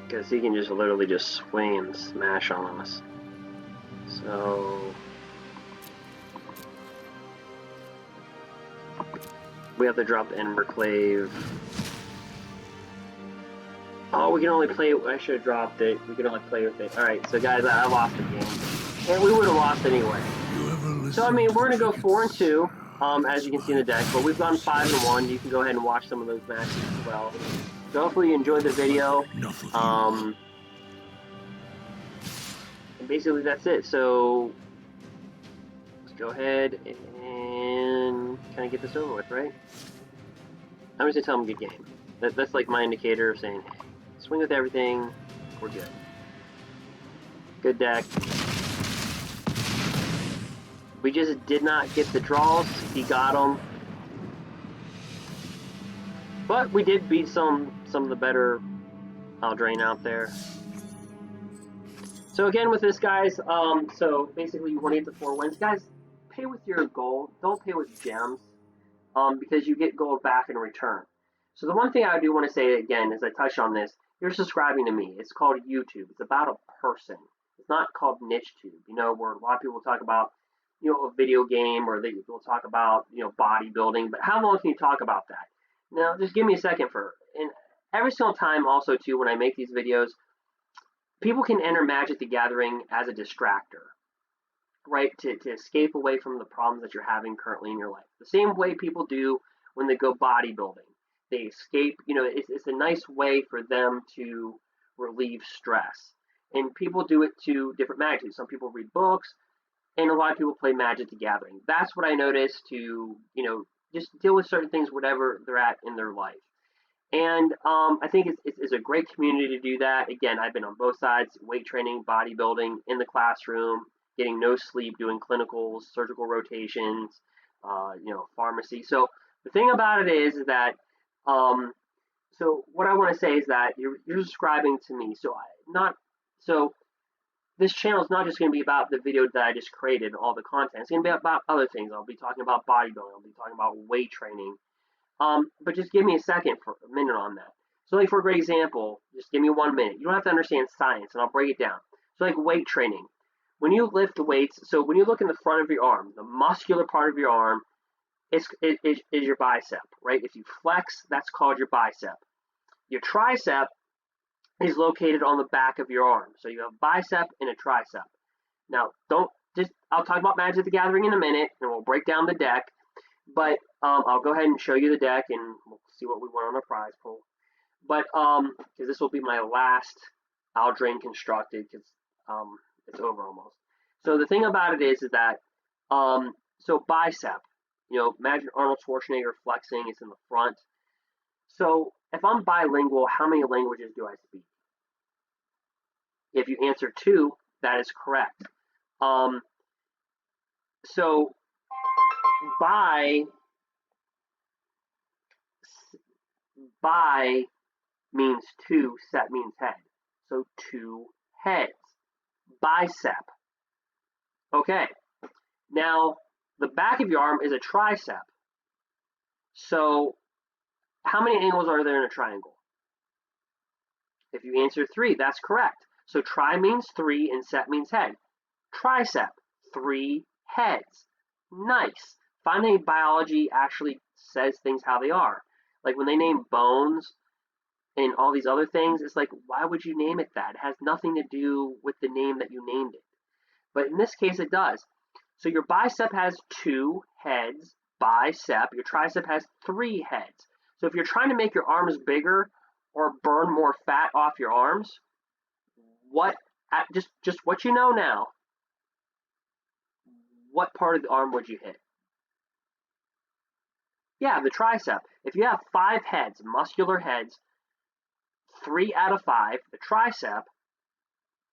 Because he can just literally just swing and smash on us. So we have to drop the embercleave. Oh, we can only play. I should have dropped it. We can only play with it. All right, so guys, I lost the game, and we would have lost anyway. So I mean, we're gonna go 4-2, as you can see in the deck. But we've gone 5-1. You can go ahead and watch some of those matches as well. So hopefully you enjoyed the video. And basically that's it. So let's go ahead and kind of get this over with, right? I'm just gonna tell them good game. That's like my indicator of saying, hey, swing with everything, we're good. Good deck. We just did not get the draws. He got them. But we did beat some of the better Eldraine out there. So again with this, guys, so basically you want to get the 4 wins. Guys, pay with your gold. Don't pay with gems, because you get gold back in return. So the one thing I do want to say again, as I touch on this, you're subscribing to me. It's called YouTube. It's about a person. It's not called NicheTube, you know, where a lot of people talk about, you know, a video game, or they will talk about, you know, bodybuilding. But how long can you talk about that? Now, just give me a second and every single time also, too, when I make these videos, people can enter Magic the Gathering as a distractor, right? To escape away from the problems that you're having currently in your life. The same way people do when they go bodybuilding. They escape, you know, it's a nice way for them to relieve stress. And people do it to different magnitudes. Some people read books, and a lot of people play Magic the Gathering. That's what I noticed to, you know, just deal with certain things, whatever they're at in their life. And I think it's a great community to do that. Again, I've been on both sides, weight training, bodybuilding, in the classroom, getting no sleep, doing clinicals, surgical rotations, you know, pharmacy. So the thing about it is that, so what I want to say is that you're subscribing to me. So this channel is not just going to be about the video that I just created, all the content. It's going to be about other things. I'll be talking about bodybuilding. I'll be talking about weight training. But just give me a second for a minute on that. So like for a great example, just give me 1 minute. You don't have to understand science, and I'll break it down. So like weight training. When you lift weights, so when you look in the front of your arm, the muscular part of your arm is your bicep, right? If you flex, that's called your bicep. Your tricep is located on the back of your arm. So you have bicep and a tricep. Now, I'll talk about Magic the Gathering in a minute, and we'll break down the deck. But I'll go ahead and show you the deck, and we'll see what we won on the prize pool. But because this will be my last Eldraine constructed, because it's over almost. So the thing about it is that so bicep, you know, imagine Arnold Schwarzenegger flexing. It's in the front. So if I'm bilingual, how many languages do I speak? If you answer 2, that is correct. So bi means 2, set means head. So 2 heads. Bicep. Okay. Now, the back of your arm is a tricep. So how many angles are there in a triangle? If you answer 3, that's correct. So tri means 3 and set means head. Tricep, 3 heads. Nice. Finally, biology actually says things how they are. Like when they name bones and all these other things, it's like, why would you name it that? It has nothing to do with the name that you named it. But in this case, it does. So your bicep has 2 heads, bicep. Your tricep has 3 heads. So if you're trying to make your arms bigger or burn more fat off your arms, just what you know now, what part of the arm would you hit? Yeah, the tricep. If you have 5 heads, muscular heads, 3 out of 5, the tricep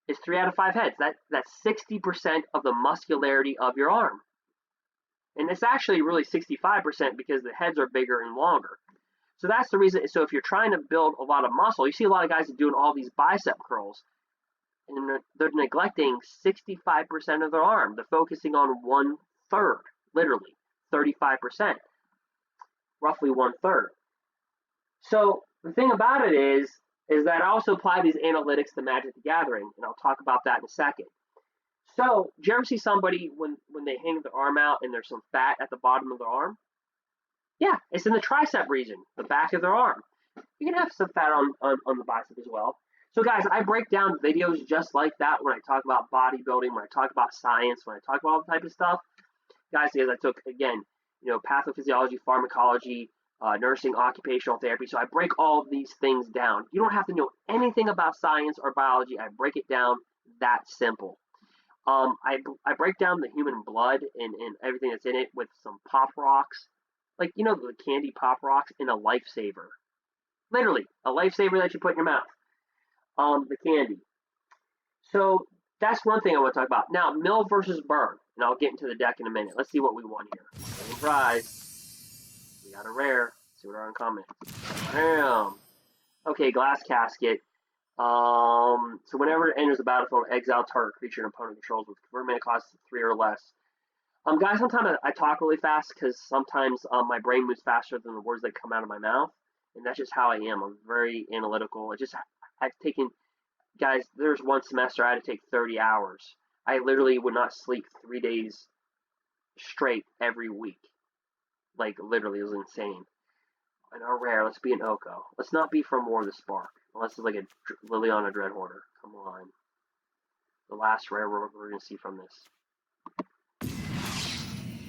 is 3 out of 5 heads. That's 60% of the muscularity of your arm. And it's actually really 65% because the heads are bigger and longer. So that's the reason. So if you're trying to build a lot of muscle, you see a lot of guys doing all these bicep curls, and they're neglecting 65% of their arm. They're focusing on 1/3, literally 35%, roughly 1/3. So the thing about it is that I also apply these analytics to Magic the Gathering, and I'll talk about that in a second. So, do you ever see somebody when they hang their arm out and there's some fat at the bottom of their arm? Yeah, it's in the tricep region, the back of their arm. You can have some fat on the bicep as well. So, guys, I break down videos just like that when I talk about bodybuilding, when I talk about science, when I talk about all the type of stuff. Guys, because I took, again, pathophysiology, pharmacology, nursing, occupational therapy. So I break all these things down. You don't have to know anything about science or biology. I break it down that simple. I break down the human blood and everything that's in it with some pop rocks, like the candy pop rocks, in a lifesaver. Literally, a lifesaver that you put in your mouth. The candy. So that's one thing I want to talk about. Now, mill versus burn, and I'll get into the deck in a minute. Let's see what we won here. Same prize. We got a rare. Let's see what are uncommon. Bam. Okay, glass casket. So whenever it enters the battlefield, exile target creature an opponent controls with convert mana cost 3 or less. Guys, sometimes I talk really fast because sometimes my brain moves faster than the words that come out of my mouth, and that's just how I am. I'm very analytical. I've taken, guys, there's one semester I had to take 30 hours. I literally would not sleep 3 days straight every week. Like, literally, it was insane. And our rare, let's be an Oko. Let's not be from War of the Spark. Unless it's like a Liliana Dreadhoarder. Come on. The last rare we're going to see from this.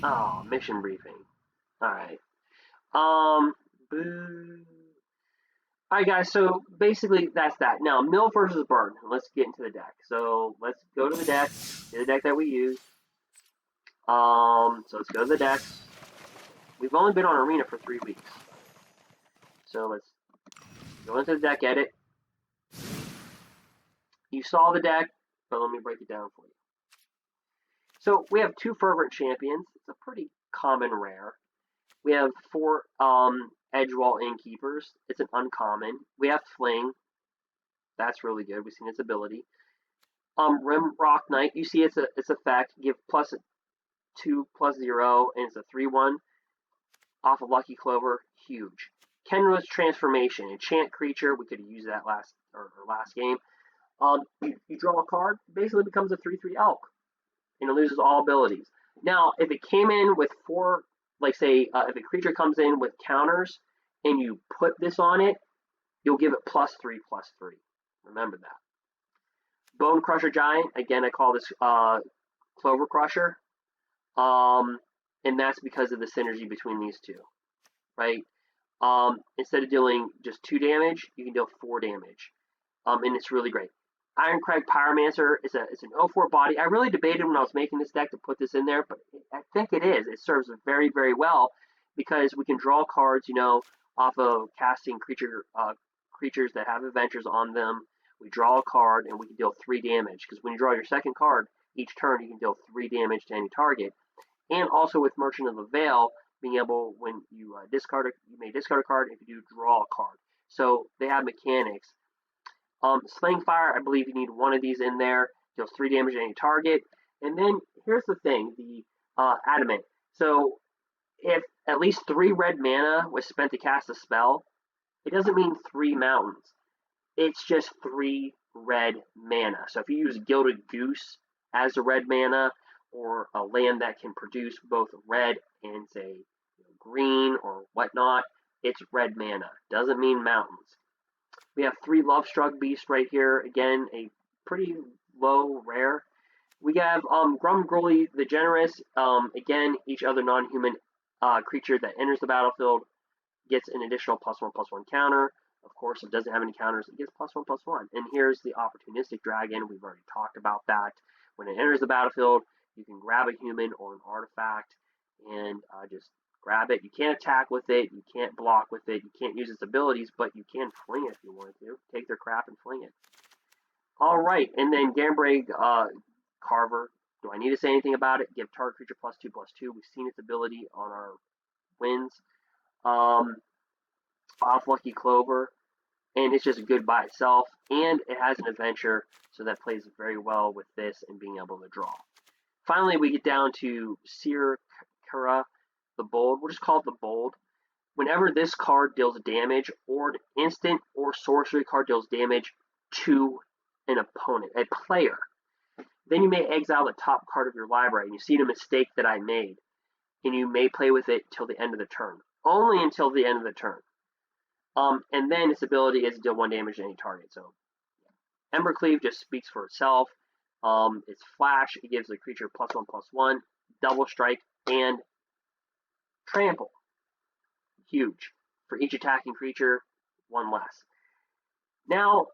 Oh, mission briefing. Alright. Boo. Alright, guys, so basically that's that. Now, mill versus burn. Let's get into the deck. So, let's go to the deck. The deck that we use. So let's go to the deck. We've only been on Arena for 3 weeks. So let's go into the deck edit. You saw the deck, but let me break it down for you. So we have 2 Fervent Champions. It's a pretty common rare. We have 4 Edgewall Innkeepers. It's an uncommon. We have Fling. That's really good. We've seen its ability. Rimrock Knight. You see its effect. Give +2/+0, and it's a 3/1 off of Lucky Clover. Huge. Kenra's Transformation. Enchant creature. We could have used that last game. You draw a card. Basically becomes a 3/3 elk. And it loses all abilities. Now, if it came in with 4, like say, if a creature comes in with counters and you put this on it, you'll give it +3/+3. Remember that. Bone Crusher Giant. Again, I call this Clover Crusher. And that's because of the synergy between these two, right? Instead of dealing just 2 damage, you can deal 4 damage. And it's really great. Ironcrag Pyromancer is an 0/4 body. I really debated when I was making this deck to put this in there, but I think it is. It serves very, very well because we can draw cards, off of casting creatures that have adventures on them. We draw a card and we can deal 3 damage because when you draw your second card, each turn you can deal 3 damage to any target. And also with Merchant of the Veil, being able, when you you may discard a card if you do draw a card. So they have mechanics. Slaying Fire, I believe you need 1 of these in there. Deals 3 damage to any target. And then here's the thing, the Adamant. So if at least 3 red mana was spent to cast a spell, it doesn't mean 3 mountains. It's just 3 red mana. So if you use Gilded Goose as a red mana, or a land that can produce both red and, say, green or whatnot, it's red mana. Doesn't mean mountains. We have 3 Lovestruck Beast right here. Again, a pretty low rare. We have Grumgully the Generous. Again, each other non-human creature that enters the battlefield gets an additional +1/+1 counter. Of course, if it doesn't have any counters, it gets +1/+1. And here's the Opportunistic Dragon. We've already talked about that. When it enters the battlefield, you can grab a human or an artifact and just grab it. You can't attack with it. You can't block with it. You can't use its abilities, but you can fling it if you want to. Take their crap and fling it. All right, and then Gambreg Carver. Do I need to say anything about it? Give target creature +2/+2. We've seen its ability on our wins. Off Lucky Clover, and it's just good by itself, and it has an adventure, so that plays very well with this and being able to draw. Finally, we get down to Sirkara, the Bold. We'll just call it the Bold. Whenever this card deals damage, or an instant or sorcery card deals damage to an opponent, a player, then you may exile the top card of your library, and you see the mistake that I made, and you may play with it till the end of the turn. Only until the end of the turn. And then its ability is to deal 1 damage to any target. So Embercleave just speaks for itself. It's flash. It gives the creature +1/+1, double strike, and trample. Huge. For each attacking creature, 1 less. Now,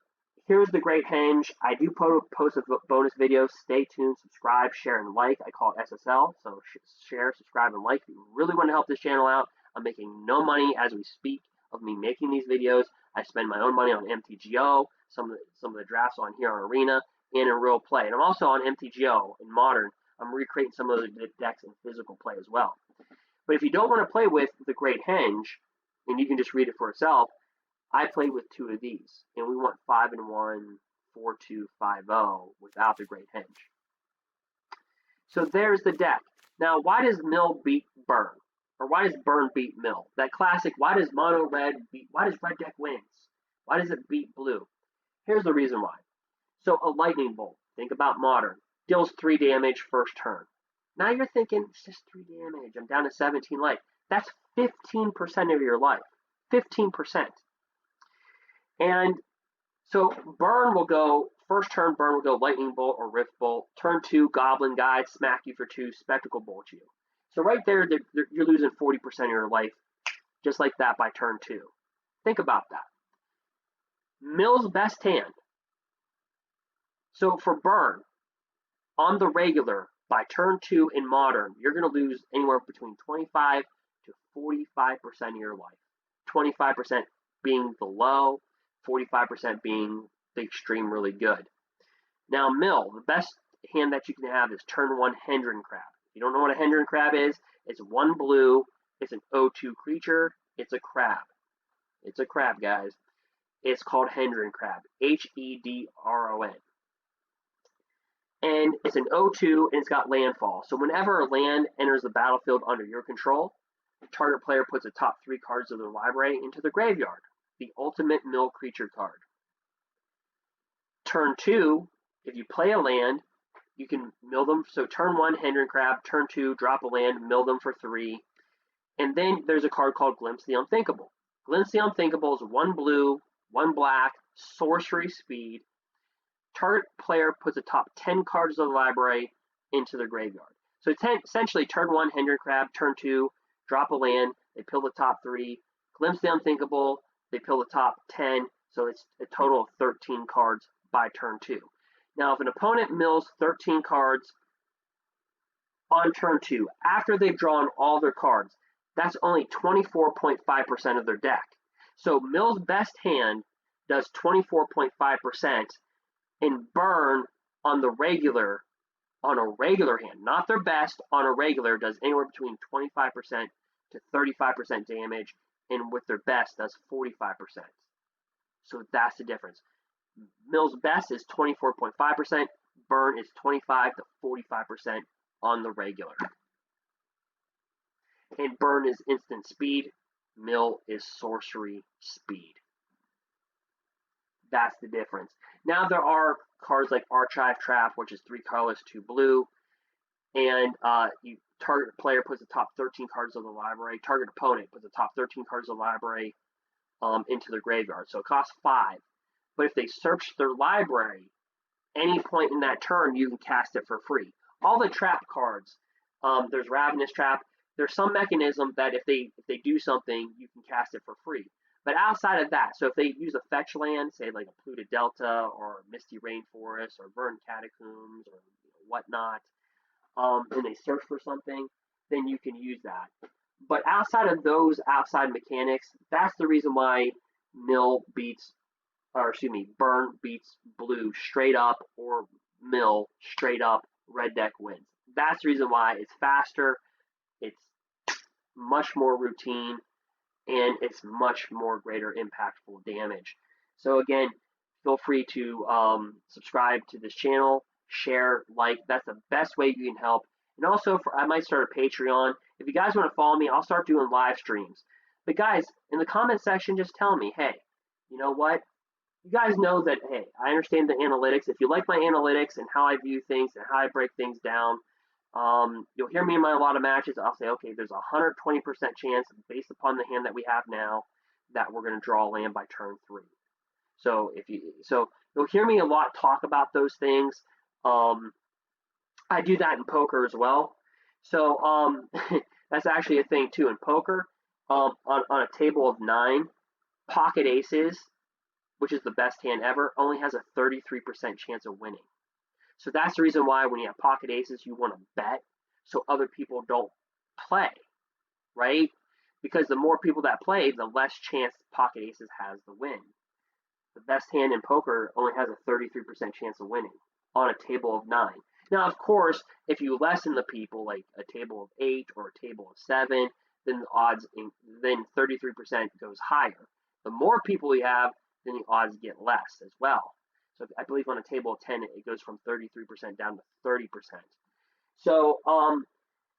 here's the great henge. I do post a bonus video. Stay tuned, subscribe, share, and like. I call it SSL. So share, subscribe, and like. If you really want to help this channel out, I'm making no money as we speak of me making these videos. I spend my own money on MTGO, some of the drafts on here on Arena, and in real play. And I'm also on MTGO in Modern. I'm recreating some of the decks in physical play as well. But if you don't want to play with the Great Henge, and you can just read it for itself, I played with 2 of these, and we went 5-1, 4-2, 5-0 without the Great Henge. So there's the deck. Now, why does Mill beat Burn? Or why does Burn beat Mill? That classic, why does mono red beat, why does red deck wins? Why does it beat blue? Here's the reason why. So a lightning bolt, think about Modern, deals 3 damage first turn. Now you're thinking, it's just 3 damage, I'm down to 17 life. That's 15% of your life. 15%. And so Burn will go, first turn Burn will go Lightning Bolt or Rift Bolt. Turn 2, Goblin Guide, smack you for 2, Spectacle Bolt you. So right there, you're losing 40% of your life, just like that by turn 2. Think about that. Mill's best hand. So for Burn, on the regular, by turn 2 in Modern, you're going to lose anywhere between 25 to 45% of your life. 25% being the low, 45% being the extreme really good. Now Mill, the best hand that you can have is turn 1 Hendren Crab. If you don't know what a Hendren Crab is, it's 1 blue, it's an 0/2 creature, it's a crab. It's a crab, guys. It's called Hendren Crab, Hedron. And it's an 0/2, and it's got landfall. So whenever a land enters the battlefield under your control, the target player puts the top 3 cards of their library into the graveyard, the ultimate mill creature card. Turn 2, if you play a land, you can mill them. So turn 1, Hendren Crab. Turn 2, drop a land, mill them for 3. And then there's a card called Glimpse the Unthinkable. Glimpse the Unthinkable is 1 blue, 1 black, sorcery speed. Target player puts the top 10 cards of the library into the graveyard. So essentially, turn 1, Hendren Crab. Turn 2, drop a land. They pill the top 3. Glimpse the Unthinkable. They pill the top 10. So it's a total of 13 cards by turn 2. Now, if an opponent mills 13 cards on turn 2, after they've drawn all their cards, that's only 24.5% of their deck. So Mill's best hand does 24.5%, and Burn on a regular hand, not their best, on a regular, does anywhere between 25% to 35% damage, and with their best does 45%. So that's the difference. Mill's best is 24.5%, Burn is 25 to 45% on the regular. And Burn is instant speed, Mill is sorcery speed. That's the difference. Now there are cards like Archive Trap, which is 3 colorless, 2 blue, and target player puts the top 13 cards of the library. Target opponent puts the top 13 cards of the library into the graveyard. So it costs 5. But if they search their library, any point in that turn, you can cast it for free. All the trap cards, there's Ravenous Trap. There's some mechanism that if they do something, you can cast it for free. But outside of that, so if they use a fetch land, say like a Polluted Delta or Misty Rainforest or Verdant Catacombs or whatnot, and they search for something, then you can use that. But outside of those outside mechanics, that's the reason why Burn beats blue straight up, or Mill straight up red deck wins. That's the reason why it's faster, it's much more routine, and it's much more greater impactful damage. So again, feel free to subscribe to this channel, share, like. That's the best way you can help. And also, I might start a Patreon. If you guys want to follow me, I'll start doing live streams. But guys, in the comment section, just tell me, hey, you know what? You guys know that, hey, I understand the analytics. If you like my analytics and how I view things and how I break things down, you'll hear me in a lot of matches. I'll say, okay, there's a 120% chance based upon the hand that we have now that we're going to draw a land by turn 3. So you'll hear me a lot talk about those things. I do that in poker as well. So that's actually a thing too in poker. On a table of 9, pocket aces, which is the best hand ever, only has a 33% chance of winning. So that's the reason why when you have pocket aces, you want to bet so other people don't play, right? Because the more people that play, the less chance pocket aces has to win. The best hand in poker only has a 33% chance of winning on a table of 9. Now, of course, if you lessen the people, like a table of 8 or a table of 7, then the odds, then 33% goes higher. The more people you have, then the odds get less as well. So I believe on a table of 10, it goes from 33% down to 30%. So,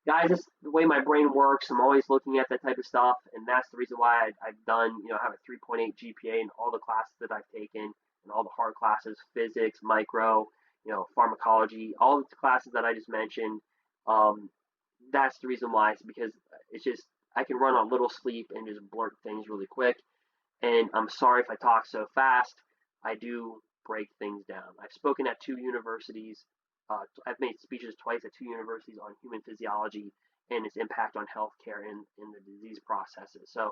guys, that's the way my brain works. I'm always looking at that type of stuff, and that's the reason why I've done, I have a 3.8 GPA in all the classes that I've taken, and all the hard classes, physics, micro, pharmacology, all the classes that I just mentioned. That's the reason why. It's because it's just, I can run on little sleep and just blurt things really quick. And I'm sorry if I talk so fast. I do break things down. I've spoken at 2 universities. I've made speeches twice at 2 universities on human physiology and its impact on healthcare and in the disease processes. So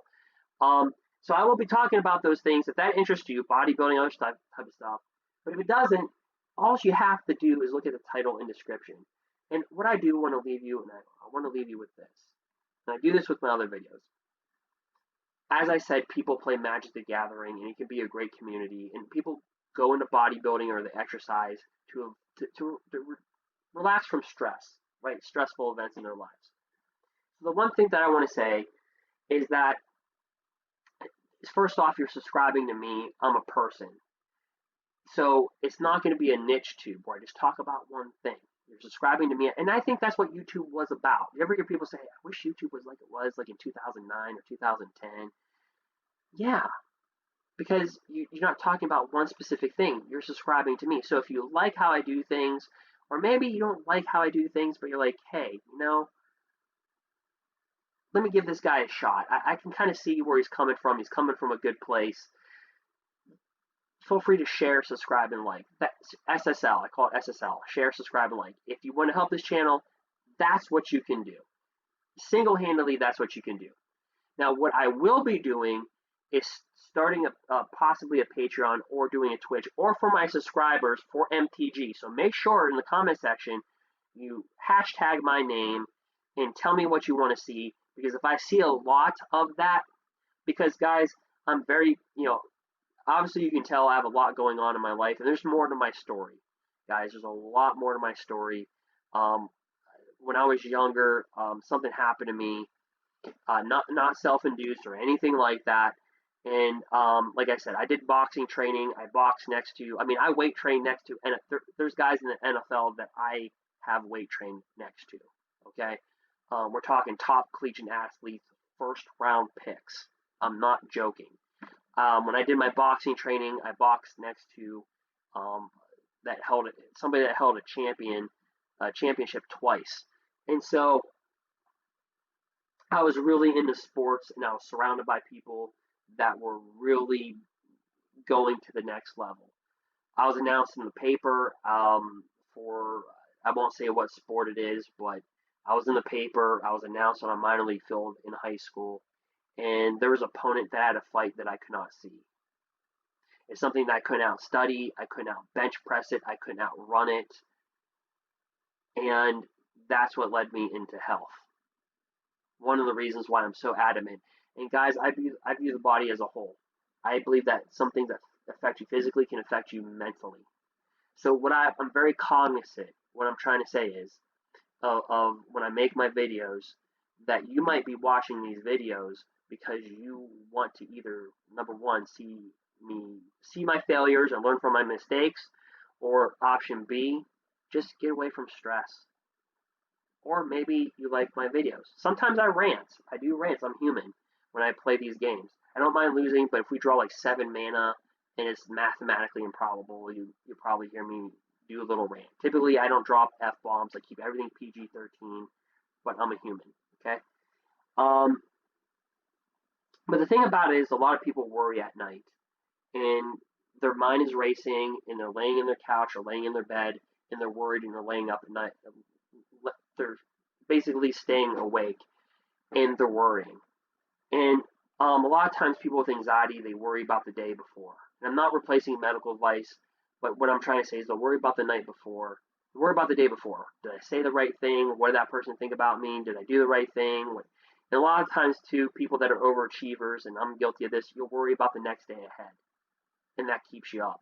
I will be talking about those things. If that interests you, bodybuilding, other type of stuff. But if it doesn't, all you have to do is look at the title and description. And what I do want to leave you, and I want to leave you with this. And I do this with my other videos. As I said, people play Magic the Gathering, and it can be a great community. And people go into bodybuilding or the exercise to relax from stress, right? Stressful events in their lives. So the one thing that I want to say is that, first off, you're subscribing to me. I'm a person. So it's not going to be a niche tube where I just talk about one thing. You're subscribing to me, and I think that's what YouTube was about. You ever hear people say, I wish YouTube was like it was like in 2009 or 2010? Yeah, because you're not talking about one specific thing. You're subscribing to me. So if you like how I do things, or maybe you don't like how I do things, but you're like, hey, let me give this guy a shot. I can kind of see where he's coming from. He's coming from a good place. Feel free to share, subscribe, and like. That's SSL. I call it SSL. Share, subscribe, and like. If you want to help this channel, that's what you can do. Single-handedly, that's what you can do. Now, what I will be doing is starting possibly a Patreon or doing a Twitch, or for my subscribers for MTG. So make sure in the comment section you hashtag my name and tell me what you want to see. Because if I see a lot of that, because guys, I'm very, obviously you can tell I have a lot going on in my life, and there's more to my story, guys. There's a lot more to my story. When I was younger, something happened to me, not self-induced or anything like that. And like I said, I did boxing training. I boxed next to, I weight trained next to, and there's guys in the NFL that I have weight trained next to. Okay, we're talking top collegiate athletes, first round picks. I'm not joking. When I did my boxing training, I boxed next to somebody that held a championship twice, and so I was really into sports, and I was surrounded by people that were really going to the next level. I was announced in the paper for, I won't say what sport it is, but I was in the paper. I was announced on a minor league field in high school, and there was an opponent that had a fight that I could not see. It's something that I couldn't out study. I couldn't out bench press it. I couldn't outrun it. And that's what led me into health. One of the reasons why I'm so adamant. And guys, I view the body as a whole. I believe that some things that affect you physically can affect you mentally. So I'm very cognizant what I'm trying to say is, of when I make my videos, that you might be watching these videos because you want to either, number one, see my failures and learn from my mistakes, or option B, just get away from stress. Or maybe you like my videos. Sometimes I rant. I do rants. I'm human when I play these games. I don't mind losing, but if we draw like 7 mana and it's mathematically improbable, you'll probably hear me do a little rant. Typically, I don't drop F-bombs. I keep everything PG-13, but I'm a human, okay? But the thing about it is a lot of people worry at night, and their mind is racing, and they're laying in their couch or laying in their bed, and they're worried, and they're laying up at night. They're basically staying awake, and they're worrying. And a lot of times people with anxiety, they worry about the day before. And I'm not replacing medical advice, but what I'm trying to say is they'll worry about the night before. Worry about the day before. Did I say the right thing? What did that person think about me? Did I do the right thing? And a lot of times, too, people that are overachievers, and I'm guilty of this, you'll worry about the next day ahead. And that keeps you up.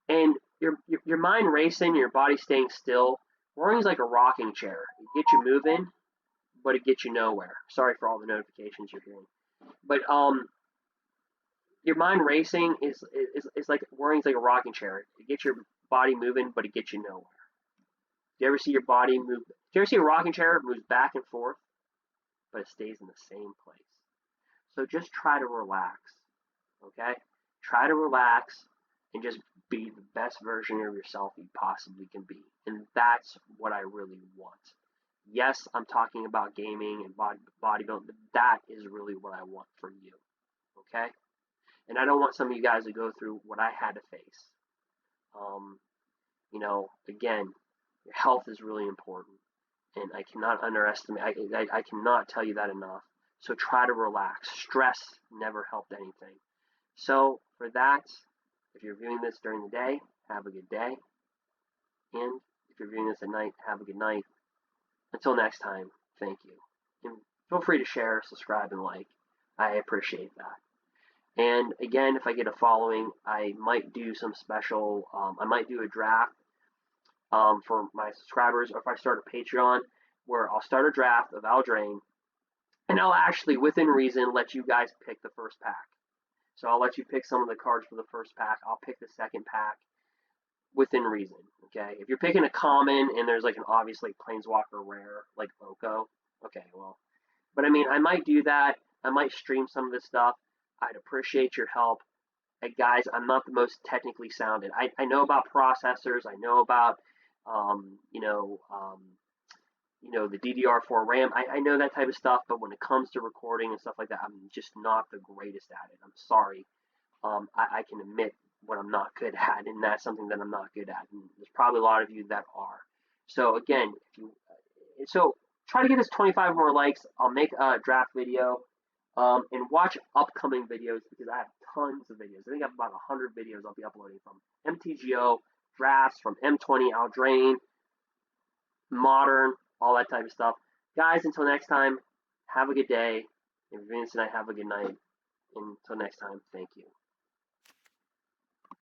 And your mind racing, your body staying still. Worrying is like a rocking chair. It gets you moving, but it gets you nowhere. Sorry for all the notifications you're hearing. But your mind racing is like worrying is like a rocking chair. It gets your body moving, but it gets you nowhere. Do you ever see your body move? Do you ever see a rocking chair moves back and forth, but it stays in the same place? So just try to relax, okay? Try to relax and just be the best version of yourself you possibly can be. And that's what I really want. Yes, I'm talking about gaming and bodybuilding, but that is really what I want for you, okay? And I don't want some of you guys to go through what I had to face. Again, your health is really important, and I cannot underestimate, I cannot tell you that enough. So try to relax. Stress never helped anything. So for that, if you're viewing this during the day, have a good day. And if you're viewing this at night, have a good night. Until next time, thank you. And feel free to share, subscribe, and like. I appreciate that. And again, if I get a following, I might do some special, I might do a draft for my subscribers, or if I start a Patreon, where I'll start a draft of Eldraine, and I'll actually, within reason, let you guys pick the first pack. So I'll let you pick some of the cards for the first pack. I'll pick the second pack within reason, okay? If you're picking a common and there's like an obvious like Planeswalker rare, like Oko, okay, well. But I mean, I might do that. I might stream some of this stuff. I'd appreciate your help. Hey, guys, I'm not the most technically sounded. I know about processors. I know about, the DDR4 RAM. I know that type of stuff, but when it comes to recording and stuff like that, I'm just not the greatest at it. I'm sorry. I can admit what I'm not good at, and that's something that I'm not good at. And there's probably a lot of you that are. So again, try to get us 25 more likes. I'll make a draft video, and watch upcoming videos because I have tons of videos. I think I have about 100 videos I'll be uploading from MTGO, drafts from M20, Eldraine, Modern, all that type of stuff. Guys, until next time, have a good day. If you're Vince and I, have a good night. Until next time, thank you.